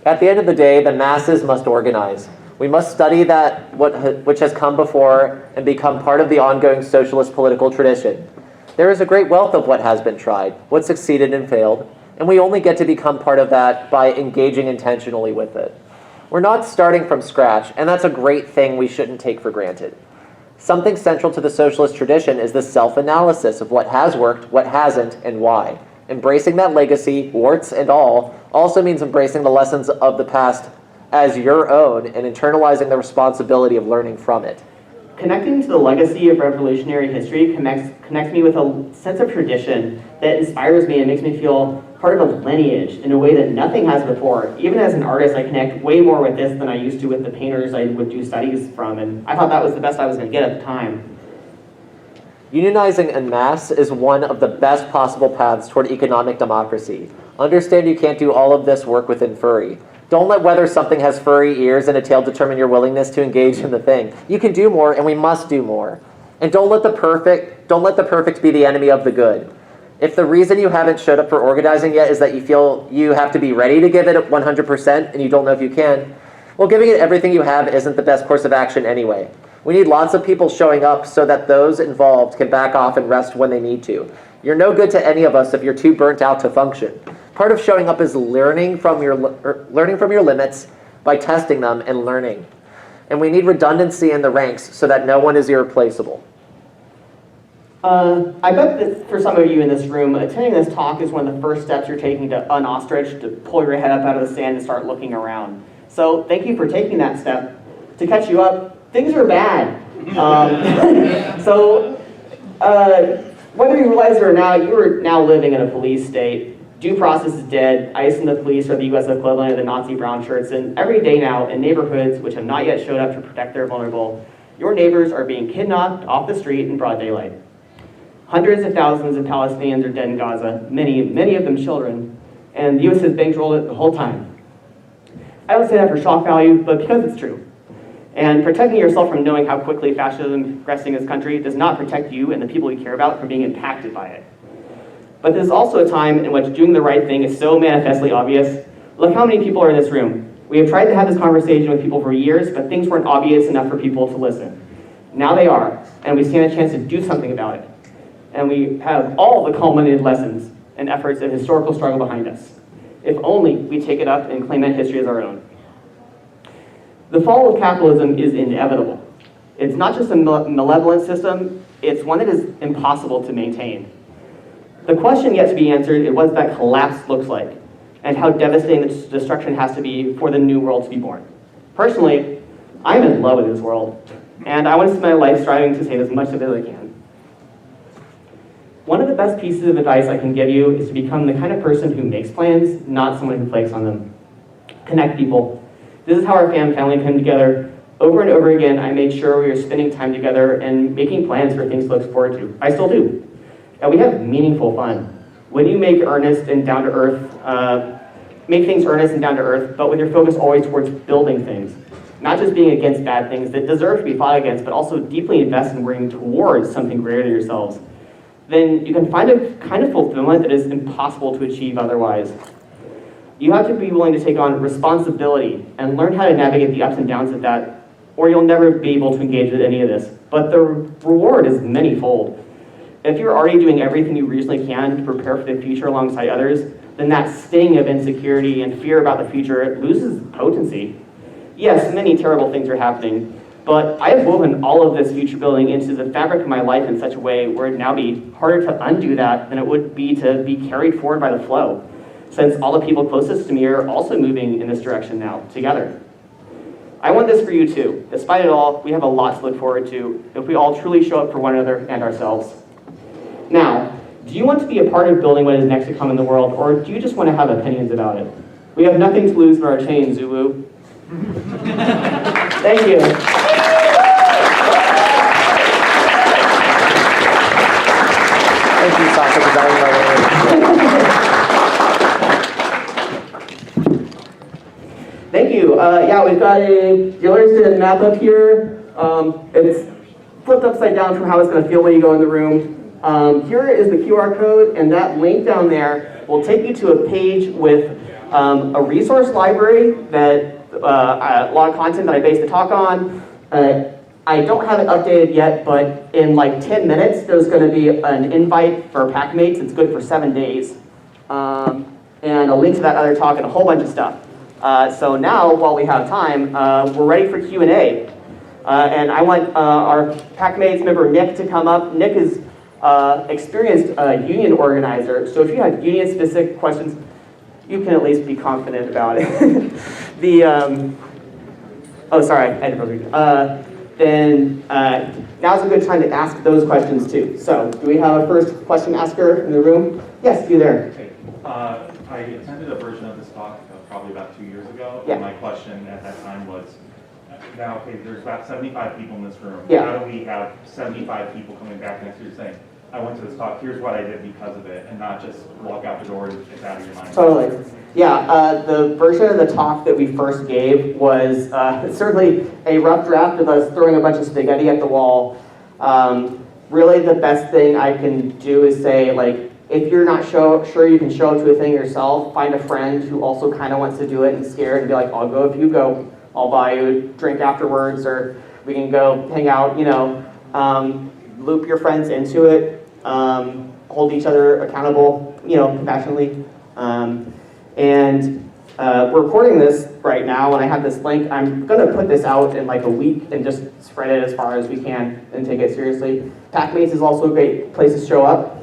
at the end of the day, the masses must organize. We must study that which has come before and become part of the ongoing socialist political tradition. There is a great wealth of what has been tried, what succeeded and failed, and we only get to become part of that by engaging intentionally with it. We're not starting from scratch, and that's a great thing we shouldn't take for granted. Something central to the socialist tradition is the self-analysis of what has worked, what hasn't, and why. Embracing that legacy, warts and all, also means embracing the lessons of the past as your own and internalizing the responsibility of learning from it. Connecting to the legacy of revolutionary history connects me with a sense of tradition that inspires me and makes me feel part of a lineage in a way that nothing has before. Even as an artist, I connect way more with this than I used to with the painters I would do studies from, and I thought that was the best I was going to get at the time. Unionizing en masse is one of the best possible paths toward economic democracy. Understand you can't do all of this work within Furry. Don't let whether something has furry ears and a tail determine your willingness to engage in the thing. You can do more, and we must do more. And don't let the perfect be the enemy of the good. If the reason you haven't showed up for organizing yet is that you feel you have to be ready to give it 100% and you don't know if you can, well, giving it everything you have isn't the best course of action anyway. We need lots of people showing up so that those involved can back off and rest when they need to. You're no good to any of us if you're too burnt out to function. Part of showing up is learning from your limits by testing them and learning. And we need redundancy in the ranks so that no one is irreplaceable. I bet that for some of you in this room, attending this talk is one of the first steps you're taking to unostrich, to pull your head up out of the sand and start looking around. So thank you for taking that step. To catch you up, things are bad. Whether you realize it or not, you are now living in a police state. Due process is dead. ICE and the police are the U.S. equivalent of the Nazi brown shirts. And every day now, in neighborhoods which have not yet showed up to protect their vulnerable, your neighbors are being kidnapped off the street in broad daylight. Hundreds of thousands of Palestinians are dead in Gaza, many of them children, and the U.S. has bankrolled it the whole time. I don't say that for shock value, but because it's true. And protecting yourself from knowing how quickly fascism is progressing in this country does not protect you and the people you care about from being impacted by it. But this is also a time in which doing the right thing is so manifestly obvious. Look how many people are in this room. We have tried to have this conversation with people for years, but things weren't obvious enough for people to listen. Now they are, and we stand a chance to do something about it. And we have all the culminated lessons and efforts of historical struggle behind us. If only we take it up and claim that history as our own. The fall of capitalism is inevitable. It's not just a malevolent system, it's one that is impossible to maintain. The question yet to be answered is what that collapse looks like, and how devastating the destruction has to be for the new world to be born. Personally, I'm in love with this world, and I want to spend my life striving to save as much of it as I can. One of the best pieces of advice I can give you is to become the kind of person who makes plans, not someone who flakes on them. Connect people. This is how our family came together. Over and over again, I made sure we were spending time together and making plans for things to look forward to. I still do. And we have meaningful fun. When you make earnest and down to earth, make things earnest and down to earth, but with your focus always towards building things. Not just being against bad things that deserve to be fought against, but also deeply invest in working towards something greater than yourselves. Then you can find a kind of fulfillment that is impossible to achieve otherwise. You have to be willing to take on responsibility and learn how to navigate the ups and downs of that, or you'll never be able to engage with any of this. But the reward is many-fold. If you're already doing everything you reasonably can to prepare for the future alongside others, then that sting of insecurity and fear about the future loses potency. Yes, many terrible things are happening, but I have woven all of this future building into the fabric of my life in such a way where it'd now be harder to undo that than it would be to be carried forward by the flow, since all the people closest to me are also moving in this direction now, together. I want this for you too. Despite it all, we have a lot to look forward to if we all truly show up for one another and ourselves. Now, do you want to be a part of building what is next to come in the world, or do you just want to have opinions about it? We have nothing to lose but our chains, Zulu. Thank you. Thank you, Sasha, for diving my Thank you. Yeah, we've got a Gillerston map up here. It's flipped upside down from how it's going to feel when you go in the room. Here is the QR code, and that link down there will take you to a page with a resource library that a lot of content that I based the talk on. I don't have it updated yet, but in like 10 minutes, there's going to be an invite for Packmates. It's good for 7 days. And a link to that other talk and a whole bunch of stuff. So now, while we have time, we're ready for Q&A. And I want our Packmates member Nick to come up. Nick is experienced union organizer, so if you have union-specific questions, you can at least be confident about it. Oh, sorry, I had to read. Then now's a good time to ask those questions too. So, do we have a first question asker in the room? Yes, you there. Okay. I attended a version of this talk probably about 2 years ago. Yeah. And my question at that time was, now, okay, there's about 75 people in this room. Yeah. How do we have 75 people coming back next year saying, I went to this talk, here's what I did because of it, and not just walk out the door and it's out of your mind? Totally. Yeah, the version of the talk that we first gave was certainly a rough draft of us throwing a bunch of spaghetti at the wall. Really the best thing I can do is say, like, if you're not sure you can show up to a thing yourself, find a friend who also kind of wants to do it and scared and be like, I'll go if you go. I'll buy you a drink afterwards, or we can go hang out, you know. Loop your friends into it, hold each other accountable, you know, compassionately. We're recording this right now, and I have this link. I'm going to put this out in like a week and just spread it as far as we can and take it seriously. Packmates is also a great place to show up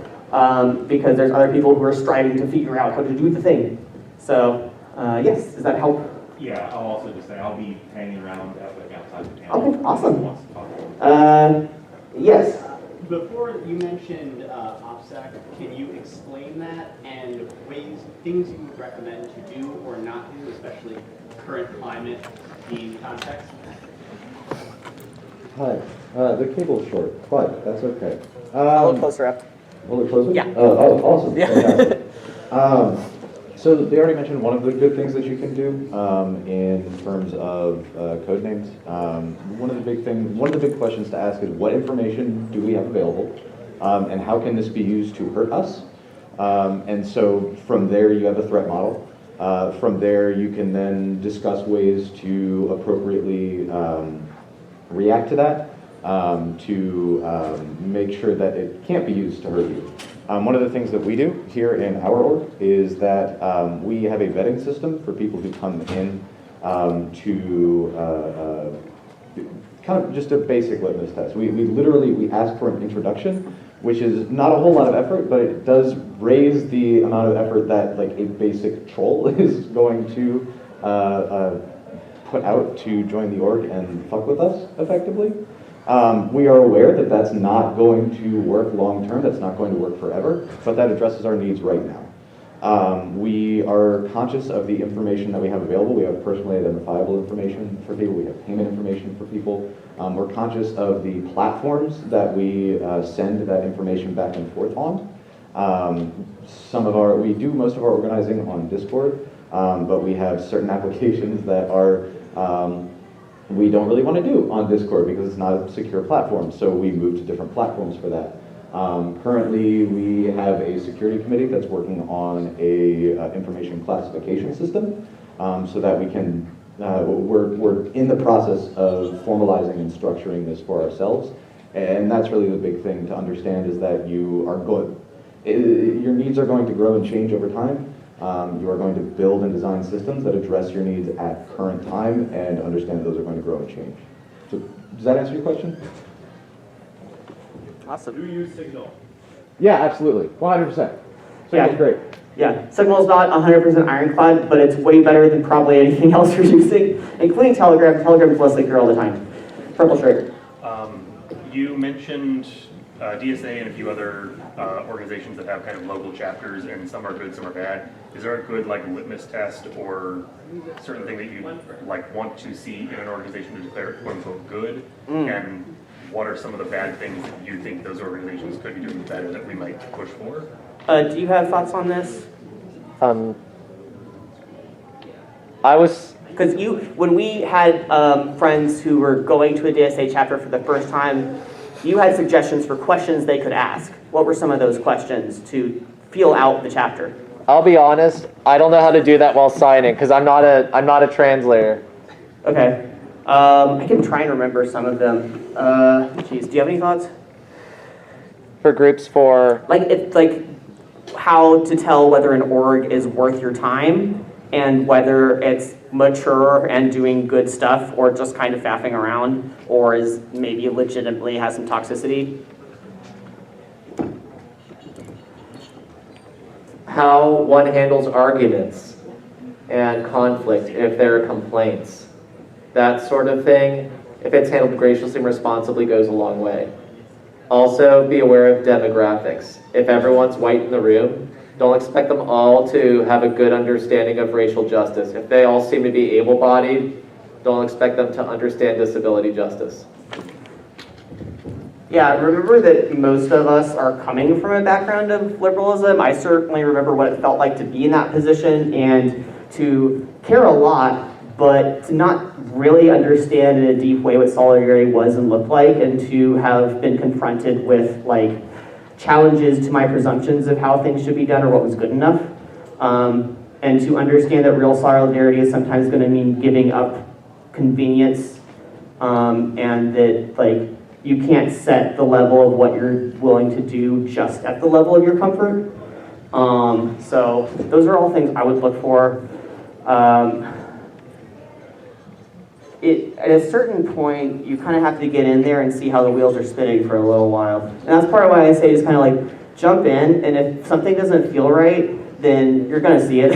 because there's other people who are striving to figure out how to do the thing. So, yes, does that help? Yeah, I'll also just say I'll be hanging around outside the panel. Okay, awesome. If anyone wants to talk. Yes. Before you mentioned OPSEC, can you explain that and things you would recommend to do or not do, especially current climate in context? Hi. The cable's short, but that's okay. A little closer up. A little closer? Yeah. Oh, awesome. Yeah. Fantastic. So they already mentioned one of the good things that you can do in terms of code names. One of the big questions to ask is what information do we have available, and how can this be used to hurt us? And so from there you have a threat model. From there you can then discuss ways to appropriately react to that, to make sure that it can't be used to hurt you. One of the things that we do here in our org is that we have a vetting system for people who come in to kind of just a basic litmus test. We literally ask for an introduction, which is not a whole lot of effort, but it does raise the amount of effort that like a basic troll is going to put out to join the org and fuck with us effectively. We are aware that that's not going to work long term, that's not going to work forever, but that addresses our needs right now. We are conscious of the information that we have available. We have personally identifiable information for people, we have payment information for people. We're conscious of the platforms that we send that information back and forth on. We do most of our organizing on Discord, but we have certain applications that are we don't really want to do on Discord because it's not a secure platform, so we move to different platforms for that. Currently, we have a security committee that's working on a information classification system, so that we can, we're in the process of formalizing and structuring this for ourselves, and that's really the big thing to understand is that your needs are going to grow and change over time. You are going to build and design systems that address your needs at current time and understand that those are going to grow and change. So, does that answer your question? Awesome. Do you use Signal? Yeah, absolutely. 100%. Signal's great. Yeah, Signal's not 100% ironclad, but it's way better than probably anything else you're using, including Telegram. Telegram's less secure all the time. Purple shirt. You mentioned DSA and a few other organizations that have kind of local chapters, and some are good, some are bad. Is there a good like litmus test or certain thing that you like want to see in an organization to declare it quote unquote good? And what are some of the bad things that you think those organizations could be doing better that we might push for? Do you have thoughts on this? Because when we had friends who were going to a DSA chapter for the first time, you had suggestions for questions they could ask. What were some of those questions to feel out the chapter? I'll be honest, I don't know how to do that while signing because I'm not a translator. Okay. I can try and remember some of them. Geez, do you have any thoughts? For groups for Like how to tell whether an org is worth your time and whether it's mature and doing good stuff or just kind of faffing around or is maybe legitimately has some toxicity. how one handles arguments and conflict if there are complaints. That sort of thing, if it's handled graciously and responsibly, goes a long way. Also, be aware of demographics. If everyone's white in the room, don't expect them all to have a good understanding of racial justice. If they all seem to be able-bodied, don't expect them to understand disability justice. Yeah, remember that most of us are coming from a background of liberalism. I certainly remember what it felt like to be in that position and to care a lot, but to not really understand in a deep way what solidarity was and looked like, and to have been confronted with like challenges to my presumptions of how things should be done or what was good enough. And to understand that real solidarity is sometimes going to mean giving up convenience, and that like you can't set the level of what you're willing to do just at the level of your comfort. So those are all things I would look for. At a certain point, you kind of have to get in there and see how the wheels are spinning for a little while. And that's part of why I say just kind of like jump in, and if something doesn't feel right, then you're going to see it,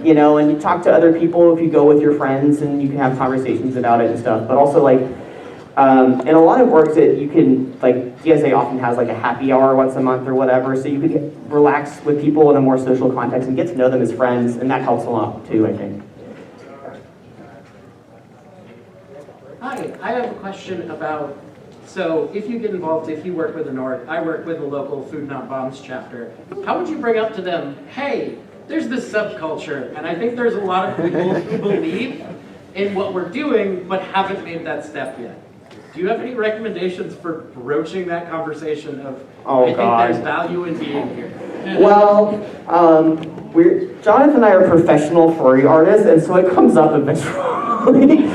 you know, and you talk to other people if you go with your friends, and you can have conversations about it and stuff. But also like, in a lot of works that you can, like DSA often has like a happy hour once a month or whatever, so you can relax with people in a more social context and get to know them as friends, and that helps a lot too, I think. Hi, I have a question about, so if you get involved, if you work with an org, I work with a local Food Not Bombs chapter, how would you bring up to them, hey, there's this subculture, and I think there's a lot of people who believe in what we're doing, but haven't made that step yet. Do you have any recommendations for broaching that conversation of, I think there's value in being here? Well, Jonathan and I are professional furry artists, and so it comes up eventually.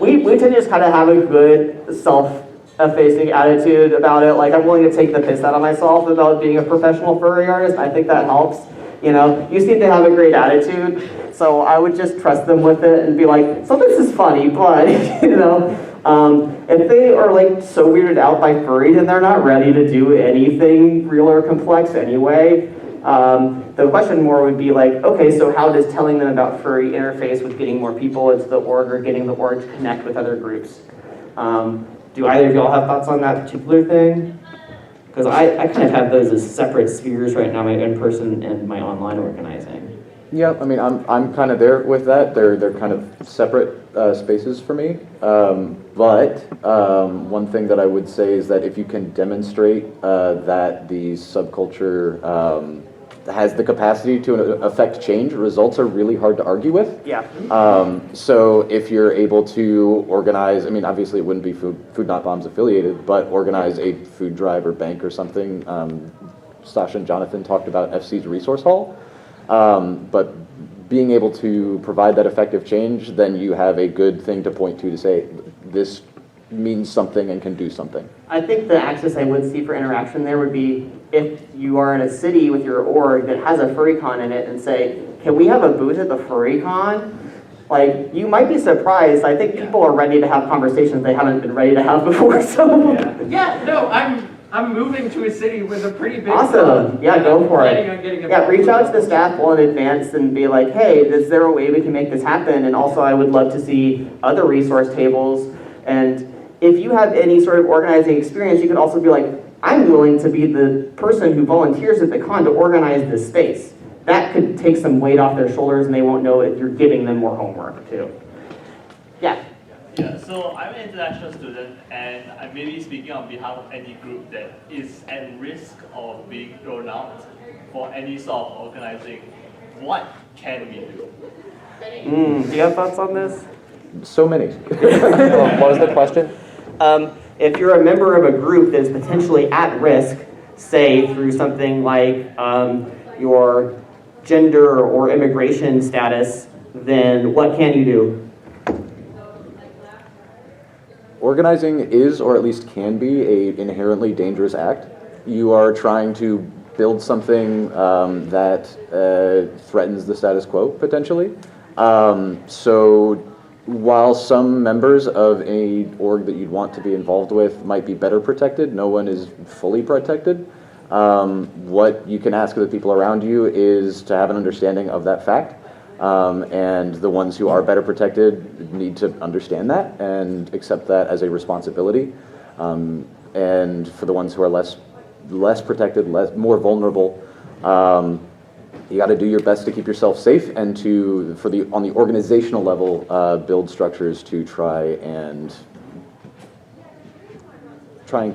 We tend to just kind of have a good self-effacing attitude about it. Like, I'm willing to take the piss out of myself about being a professional furry artist. I think that helps. You know, you seem to have a great attitude, so I would just trust them with it and be like, so this is funny, but, you know, If they are like so weirded out by furry, then they're not ready to do anything real or complex anyway. The question more would be like, okay, so how does telling them about furry interface with getting more people into the org or getting the org to connect with other groups? Do either of y'all have thoughts on that particular thing? Because I kind of have those as separate spheres right now, my in-person and my online organizing. Yeah, I mean, I'm kind of there with that. They're kind of separate spaces for me. But one thing that I would say is that if you can demonstrate that the subculture has the capacity to affect change, results are really hard to argue with. Yeah. So if you're able to organize, I mean, obviously it wouldn't be Food Not Bombs affiliated, but organize a food drive or bank or something. Sasha and Jonathan talked about FC's resource hall. But being able to provide that effective change, then you have a good thing to point to say, this means something and can do something. I think the axis I would see for interaction there would be if you are in a city with your org that has a FurryCon in it and say, can we have a booth at the FurryCon? Like, you might be surprised. I think people are ready to have conversations they haven't been ready to have before. So Yeah, no, I'm moving to a city with a pretty big awesome. club, Yeah, and go I'm for planning it. on getting a Yeah, big reach out to club. the staff well in advance and be like, hey, is there a way we can make this happen? And also, I would love to see other resource tables. And if you have any sort of organizing experience, you could also be like, I'm willing to be the person who volunteers at the con to organize this space. That could take some weight off their shoulders and they won't know if you're giving them more homework too. Yeah. Yeah, so I'm an international student and I may be speaking on behalf of any group that is at risk of being thrown out for any sort of organizing. What can we do? Do you have thoughts on this? So many. What was the question? If you're a member of a group that is potentially at risk, say through something like your gender or immigration status, then what can you do? Organizing is, or at least can be, an inherently dangerous act. You are trying to build something that threatens the status quo, potentially. So while some members of a org that you'd want to be involved with might be better protected, no one is fully protected. What you can ask of the people around you is to have an understanding of that fact. And the ones who are better protected need to understand that and accept that as a responsibility. And for the ones who are less protected, more vulnerable, you got to do your best to keep yourself safe and on the organizational level, build structures to try and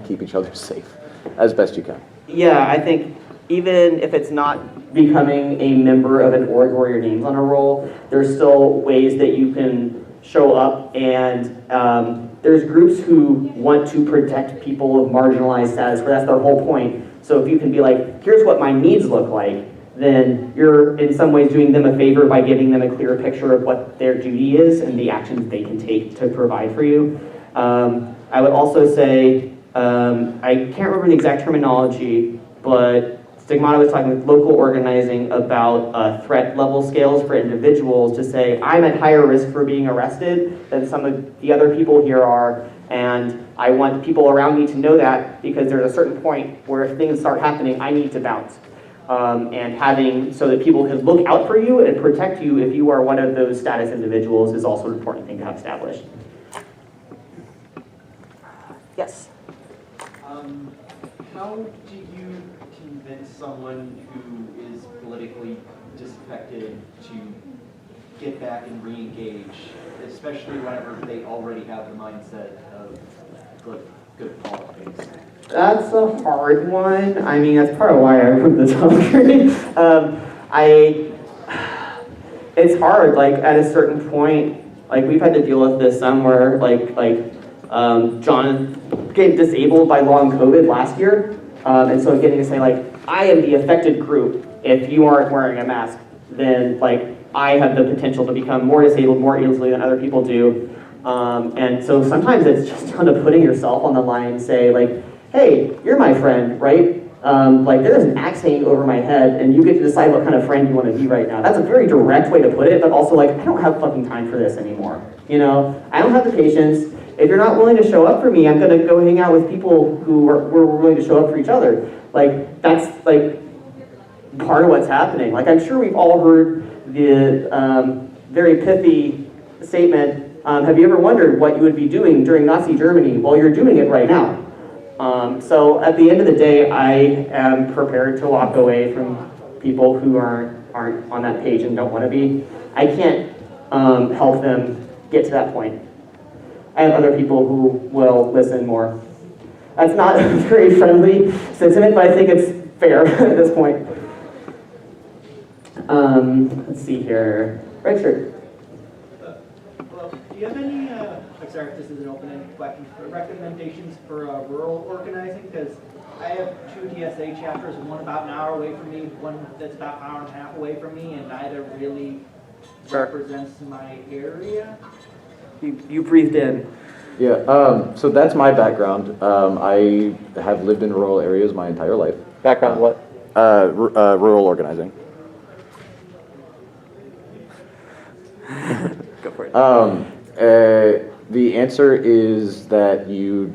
keep each other safe as best you can. Yeah, I think even if it's not becoming a member of an org where your name's on a roll, there's still ways that you can show up, and there's groups who want to protect people of marginalized status, where that's their whole point. So if you can be like, here's what my needs look like, then you're in some ways doing them a favor by giving them a clear picture of what their duty is and the actions they can take to provide for you. I would also say, I can't remember the exact terminology, but Stigmata was talking with local organizing about threat level scales for individuals to say, I'm at higher risk for being arrested than some of the other people here are, and I want people around me to know that because there's a certain point where if things start happening, I need to bounce. And having so that people can look out for you and protect you if you are one of those status individuals is also an important thing to have established. Yes? How do you convince someone who is politically disaffected to get back and re-engage, especially whenever they already have the mindset of good politics? That's a hard one. I mean, that's part of why I wrote the talk. It's hard. Like at a certain point, like we've had to deal with this somewhere. John getting disabled by long COVID last year, and so getting to say like, I am the affected group. If you aren't wearing a mask, then like I have the potential to become more disabled more easily than other people do. And so sometimes it's just down to putting yourself on the line and say like, hey, you're my friend, right? Like there's an axe hanging over my head and you get to decide what kind of friend you want to be right now. That's a very direct way to put it, but also like, I don't have fucking time for this anymore. You know, I don't have the patience. If you're not willing to show up for me, I'm gonna go hang out with people who are willing to show up for each other. Like, that's like part of what's happening. Like, I'm sure we've all heard the very pithy statement, have you ever wondered what you would be doing during Nazi Germany? Well, you're doing it right now. So at the end of the day, I am prepared to walk away from people who aren't on that page and don't want to be. I can't help them get to that point. I have other people who will listen more. That's not a very friendly sentiment, but I think it's fair at this point. Let's see here. Red shirt. Well, do you have any, sorry if this is an open-ended question, but recommendations for rural organizing? Because I have 2 DSA chapters, one about an hour away from me, one that's about an hour and a half away from me, and neither really represents my area. You breathed in. Yeah, so that's my background. I have lived in rural areas my entire life. Background what? Rural organizing. Go for it. The answer is that you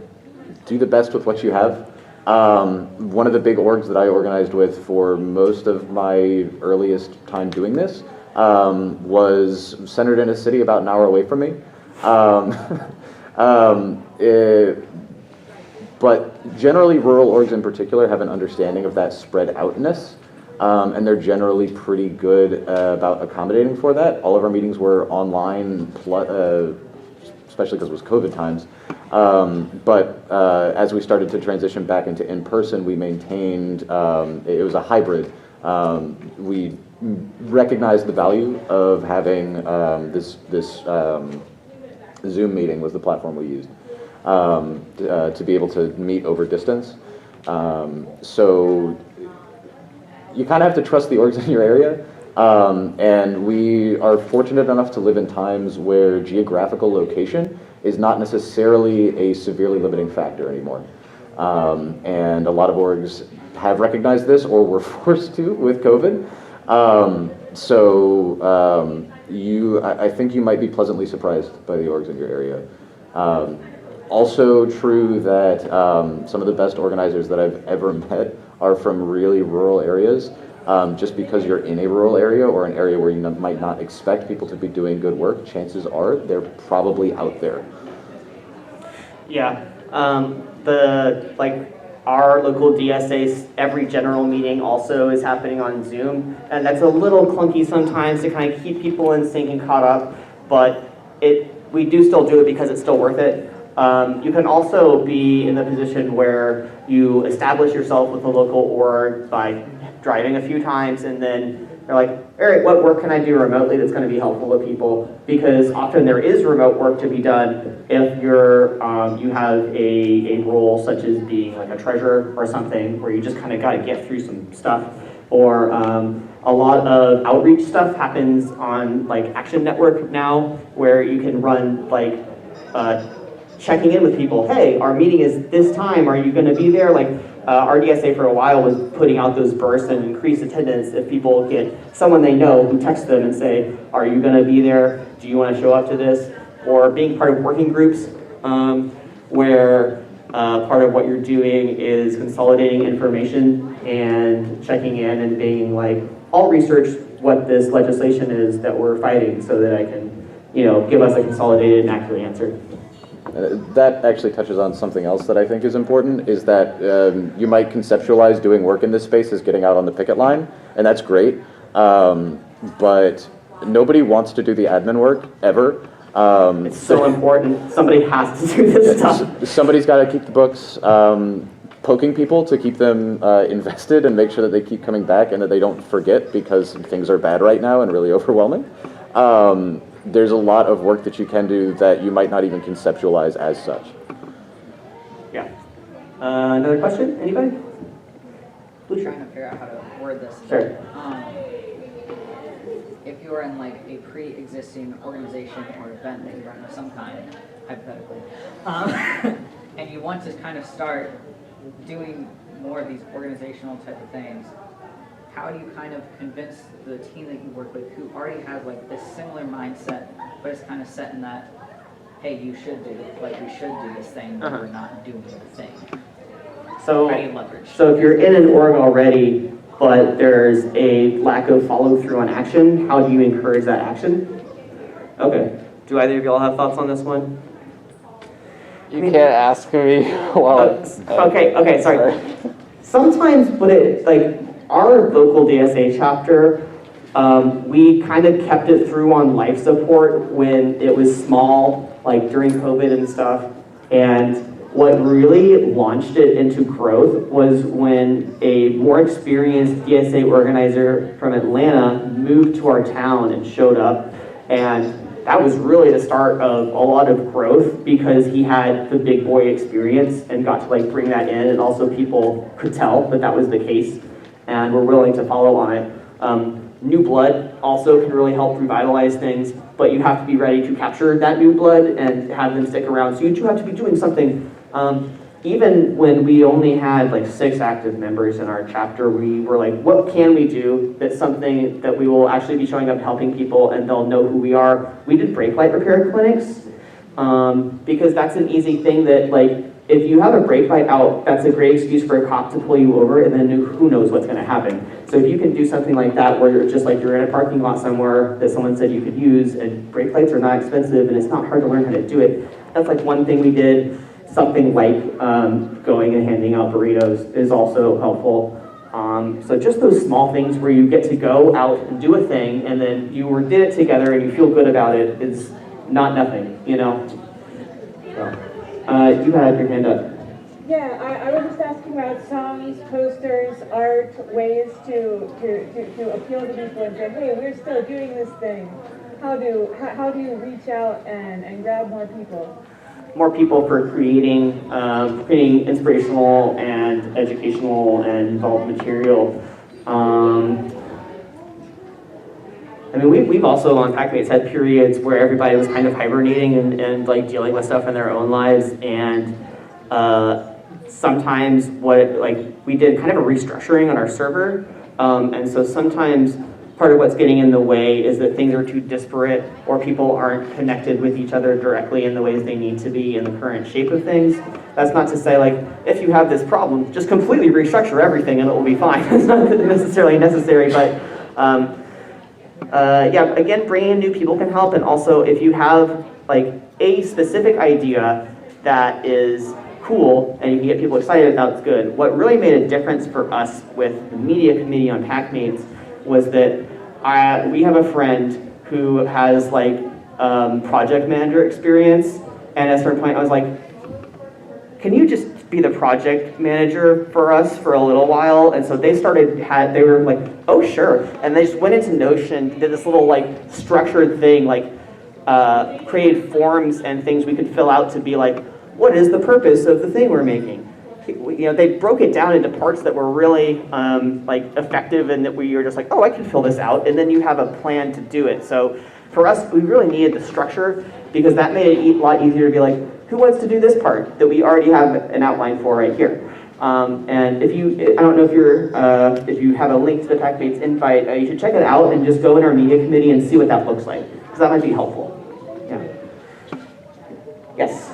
do the best with what you have. One of the big orgs that I organized with for most of my earliest time doing this was centered in a city about an hour away from me. But generally, rural orgs in particular have an understanding of that spread outness, and they're generally pretty good about accommodating for that. All of our meetings were online, especially because it was COVID times. But as we started to transition back into in-person, we maintained, it was a hybrid. We recognized the value of having this Zoom meeting was the platform we used to be able to meet over distance. So you kind of have to trust the orgs in your area. And we are fortunate enough to live in times where geographical location is not necessarily a severely limiting factor anymore. And a lot of orgs have recognized this or were forced to with COVID. I think you might be pleasantly surprised by the orgs in your area. Also true that some of the best organizers that I've ever met are from really rural areas. Just because you're in a rural area or an area where you might not expect people to be doing good work, chances are they're probably out there. Yeah, our local DSA, every general meeting also is happening on Zoom, and that's a little clunky sometimes to kind of keep people in sync and caught up, but we do still do it because it's still worth it. You can also be in the position where you establish yourself with a local org by driving a few times, and then you're like, all right, what work can I do remotely that's going to be helpful to people? Because often there is remote work to be done if you have a role such as being like a treasurer or something where you just kind of got to get through some stuff. Or a lot of outreach stuff happens on like Action Network now, where you can run like checking in with people. Hey, our meeting is this time. Are you going to be there? Like RDSA for a while was putting out those bursts and increased attendance if people get someone they know who texts them and say, are you going to be there? Do you want to show up to this? Or being part of working groups where part of what you're doing is consolidating information and checking in and being like, I'll research what this legislation is that we're fighting so that I can, give us a consolidated and accurate answer. That actually touches on something else that I think is important, is that you might conceptualize doing work in this space as getting out on the picket line, and that's great, but nobody wants to do the admin work, ever. It's so important. Somebody has to do this stuff. Somebody's got to keep the books, poking people to keep them invested and make sure that they keep coming back and that they don't forget because things are bad right now and really overwhelming. There's a lot of work that you can do that you might not even conceptualize as such. Yeah. Another question? Anybody? I'm trying to figure out how to word this. Sure. If you are in like a pre-existing organization or event that you run of some kind, hypothetically, and you want to kind of start doing more of these organizational type of things, how do you kind of convince the team that you work with who already has like this similar mindset, but it's kind of set in that, hey, you should do it, like we should do this thing, but we're not doing the thing. So, How do you leverage? so if you're in an org already, but there's a lack of follow through on action, how do you encourage that action? Okay. Do either of y'all have thoughts on this one? You can't ask me while it's... Okay, sorry. Sometimes, but like our local DSA chapter, we kind of kept it through on life support when it was small, like during COVID and stuff. And what really launched it into growth was when a more experienced DSA organizer from Atlanta moved to our town and showed up. And that was really the start of a lot of growth because he had the big boy experience and got to like bring that in, and also people could tell that that was the case and were willing to follow on it. New blood also can really help revitalize things, but you have to be ready to capture that new blood and have them stick around. So you do have to be doing something. Even when we only had like 6 active members in our chapter, we were like, what can we do that's something that we will actually be showing up helping people and they'll know who we are. We did brake light repair clinics because that's an easy thing that like, if you have a brake light out, that's a great excuse for a cop to pull you over, and then who knows what's going to happen. So if you can do something like that where you're just like you're in a parking lot somewhere that someone said you could use, and brake lights are not expensive and it's not hard to learn how to do it, that's like one thing we did. Something like going and handing out burritos is also helpful. So just those small things where you get to go out and do a thing, and then you did it together and you feel good about it is not nothing, you know? So. You had your hand up. Yeah, I was just asking about songs, posters, art, ways to appeal to people and say, hey, we're still doing this thing. How do you reach out and grab more people? More people for creating inspirational and educational and involved material. I mean, we've also on Packmates had periods where everybody was kind of hibernating and like dealing with stuff in their own lives, and sometimes we did kind of a restructuring on our server, and so sometimes part of what's getting in the way is that things are too disparate or people aren't connected with each other directly in the ways they need to be in the current shape of things. That's not to say like, if you have this problem, just completely restructure everything and it will be fine. It's not necessarily necessary, but yeah, again, bringing in new people can help, and also if you have like a specific idea that is cool and you can get people excited, that's good. What really made a difference for us with the media committee on Packmates was that we have a friend who has like project manager experience, and at a certain point I was like, can you just be the project manager for us for a little while? And so they were like, oh sure, and they just went into Notion, did this little like structured thing, like created forms and things we could fill out to be like, what is the purpose of the thing we're making? You know, they broke it down into parts that were really like effective, and that we were just like, oh, I can fill this out, and then you have a plan to do it. So for us, we really needed the structure, because that made it a lot easier to be like, who wants to do this part that we already have an outline for right here? And I don't know if you have a link to the Packmates invite, you should check it out and just go in our media committee and see what that looks like, because that might be helpful. Yeah. Yes.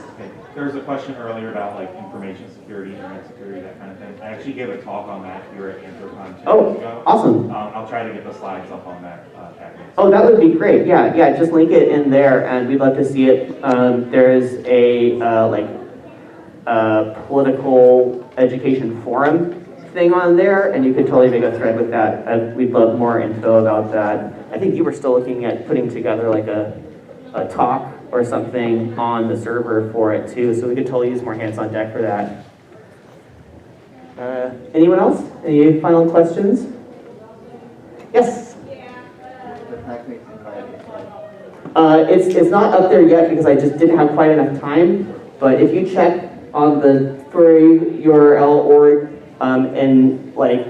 There was a question earlier about like information security, internet security, that kind of thing. I actually gave a talk on that here at Anthrocon 2 years ago. Awesome. I'll try to get the slides up on that Packmates. Oh, that would be great. Yeah, just link it in there, and we'd love to see it. There is a political education forum thing on there, and you could totally make a thread with that. We'd love more info about that. I think you were still looking at putting together like a talk or something on the server for it too, so we could totally use more hands on deck for that. Anyone else? Any final questions? Yes? It's not up there yet because I just didn't have quite enough time, but if you check on the Furry URL org in like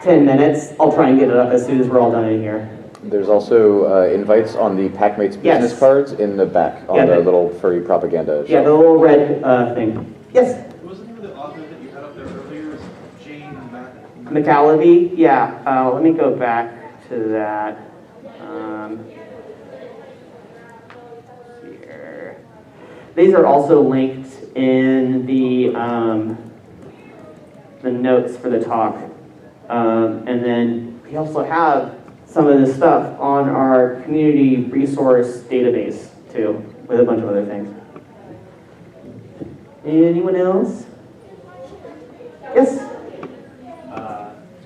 10 minutes, I'll try and get it up as soon as we're all done in here. There's also invites on the Packmates business cards in the back on the little Furry propaganda. Yeah, the little red thing. Yes? Wasn't the author that you had up there earlier, Jane McAlevey, yeah, let me go back to that. Here. These are also linked in the notes for the talk. And then we also have some of this stuff on our community resource database too, with a bunch of other things. Anyone else? Yes?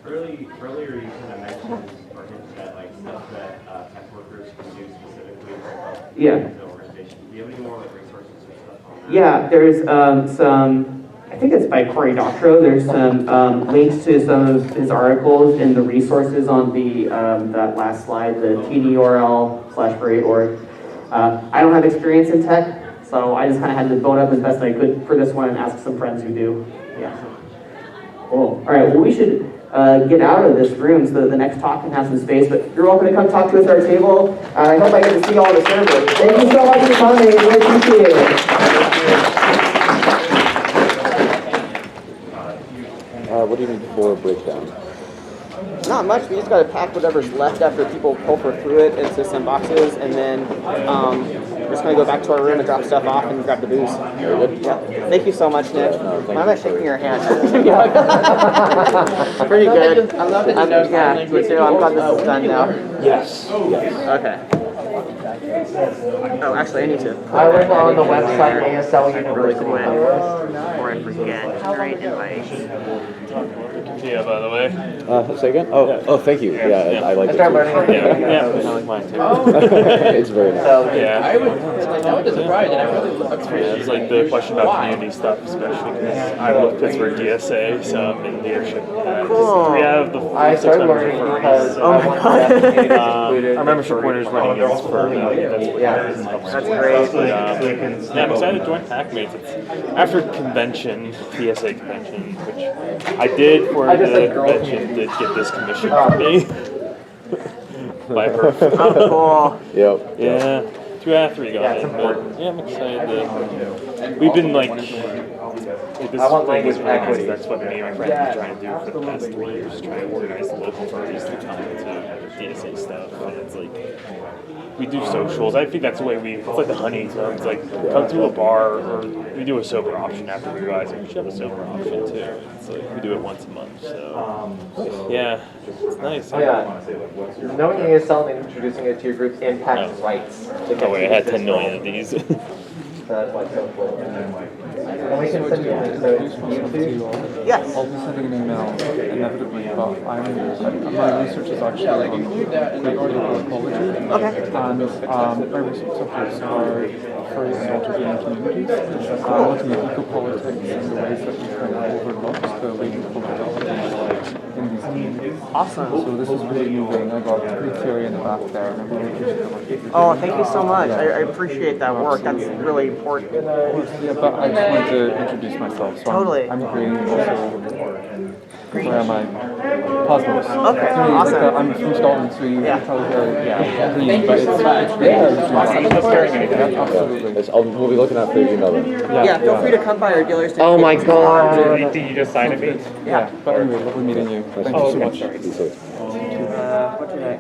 Earlier you kind of mentioned or hinted at like stuff that tech workers can do specifically to help the organization. Do you have any more like resources or stuff on that? Yeah, there's some, I think it's by Cory Doctorow. There's some links to some of his articles in the resources on the that last slide, the tdurl/furry.org. I don't have experience in tech, so I just kind of had to build up as best I could for this one and ask some friends who do. Yeah. Cool. All right, well, we should get out of this room so that the next talk can have some space, but you're welcome to come talk to us at our table. I hope I get to see all the servers. Thank you so much for coming. We appreciate it. What do you need for a breakdown? Not much. We just got to pack whatever's left after people pilfer through it into some boxes, and then we're just going to go back to our room and drop stuff off and grab the booze. Very good. Yeah. Thank you so much, Nick. Why am I shaking your hand? Pretty good. I love that you know sign language. Me too. I'm glad this is done now. Yes. Okay. Oh, actually, I need to. I was on the website ASL University. Before I forget, generate invite. Yeah, by the way. Say again? Oh, thank you. Yeah, I like it started too. learning. Yeah, I like mine too. It's very nice. Yeah. I would be surprised, and I really looked for It's like the question about community stuff, especially because I work Pittsburgh DSA, so I'm in leadership. Cool. We have the I started learning because I wanted to have communities included. our membership pointers running is for That's great. But, yeah, I'm excited to join Hackmates. It's after convention, PSA convention, which I did for the convention, did get this commission for me by her. Oh, cool. Yep. Yeah, 2 out of 3 got it. But, yeah, I'm excited. We've been like, this I want is language equity. That's what me and my friends have been trying to do for the past 3 years, trying to organize the local furries to come to DSA stuff. And it's like, we do socials. I think that's the way it's like the honey. So it's like, come to a bar, or we do a sober option after we realize we should have a sober option too. It's like, we do it once a month. So, yeah, it's nice. Oh, yeah. Knowing ASL and introducing it to your group impacts rights. Oh wait, I had 10 million of these. That's why it's so cool. And we can send you links to YouTube. Yes. I'll be sending an email inevitably, but my research is actually on political ecology. Okay. And my research subjects are furry and alternative communities, looking at eco-politics and the ways that we can overlook the latent biology in these communities. Awesome. So this is really moving. I got 3 theory in the back there, and I'm really interested. Oh, thank you so much. I appreciate that work. That's really important. Yeah, but I just want to introduce myself. So Totally. I'm green, also. Where am I? Cosmos. Okay, Like, awesome. I'm from Scotland, so you Yeah. can tell here, green, but it's green. Absolutely. We'll be looking out for your email then. Yeah, feel free to come by our dealer station. Oh my god. Did you just sign a meet? Yeah, but anyway, lovely meeting you. Thank you so much. Be safe. What did I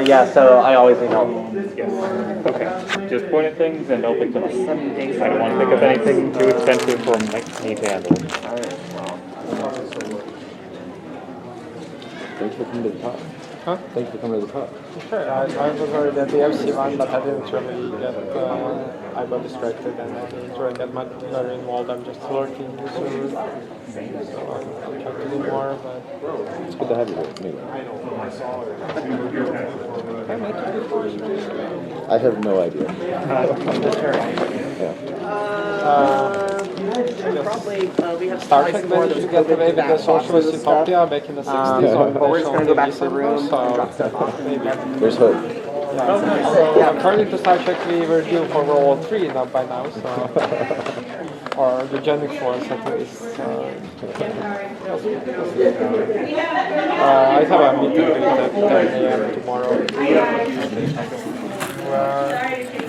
Yeah, so I always email. Yes. Okay. Just point at things and don't pick them up. I don't want to pick up anything too expensive for me to handle. Thanks for coming to the talk. Huh? Thanks for coming to the talk. Sure, I was already at the FC one, but I didn't really get, I got distracted and I didn't really get much very involved. I'm just lurking the server, so I'm trying to do more, but... It's good to have you here. Anyway. I have no idea. Probably, we have Star slides Trek more managed to get away with the socialist utopia back in the 60s. but we're just going to go back to the room so and drop stuff off. maybe. There's hope. Yeah, so according to Star Trek, we were due for World War III by now, so... or eugenics wars at least. I have a meeting at 10 a.m. tomorrow.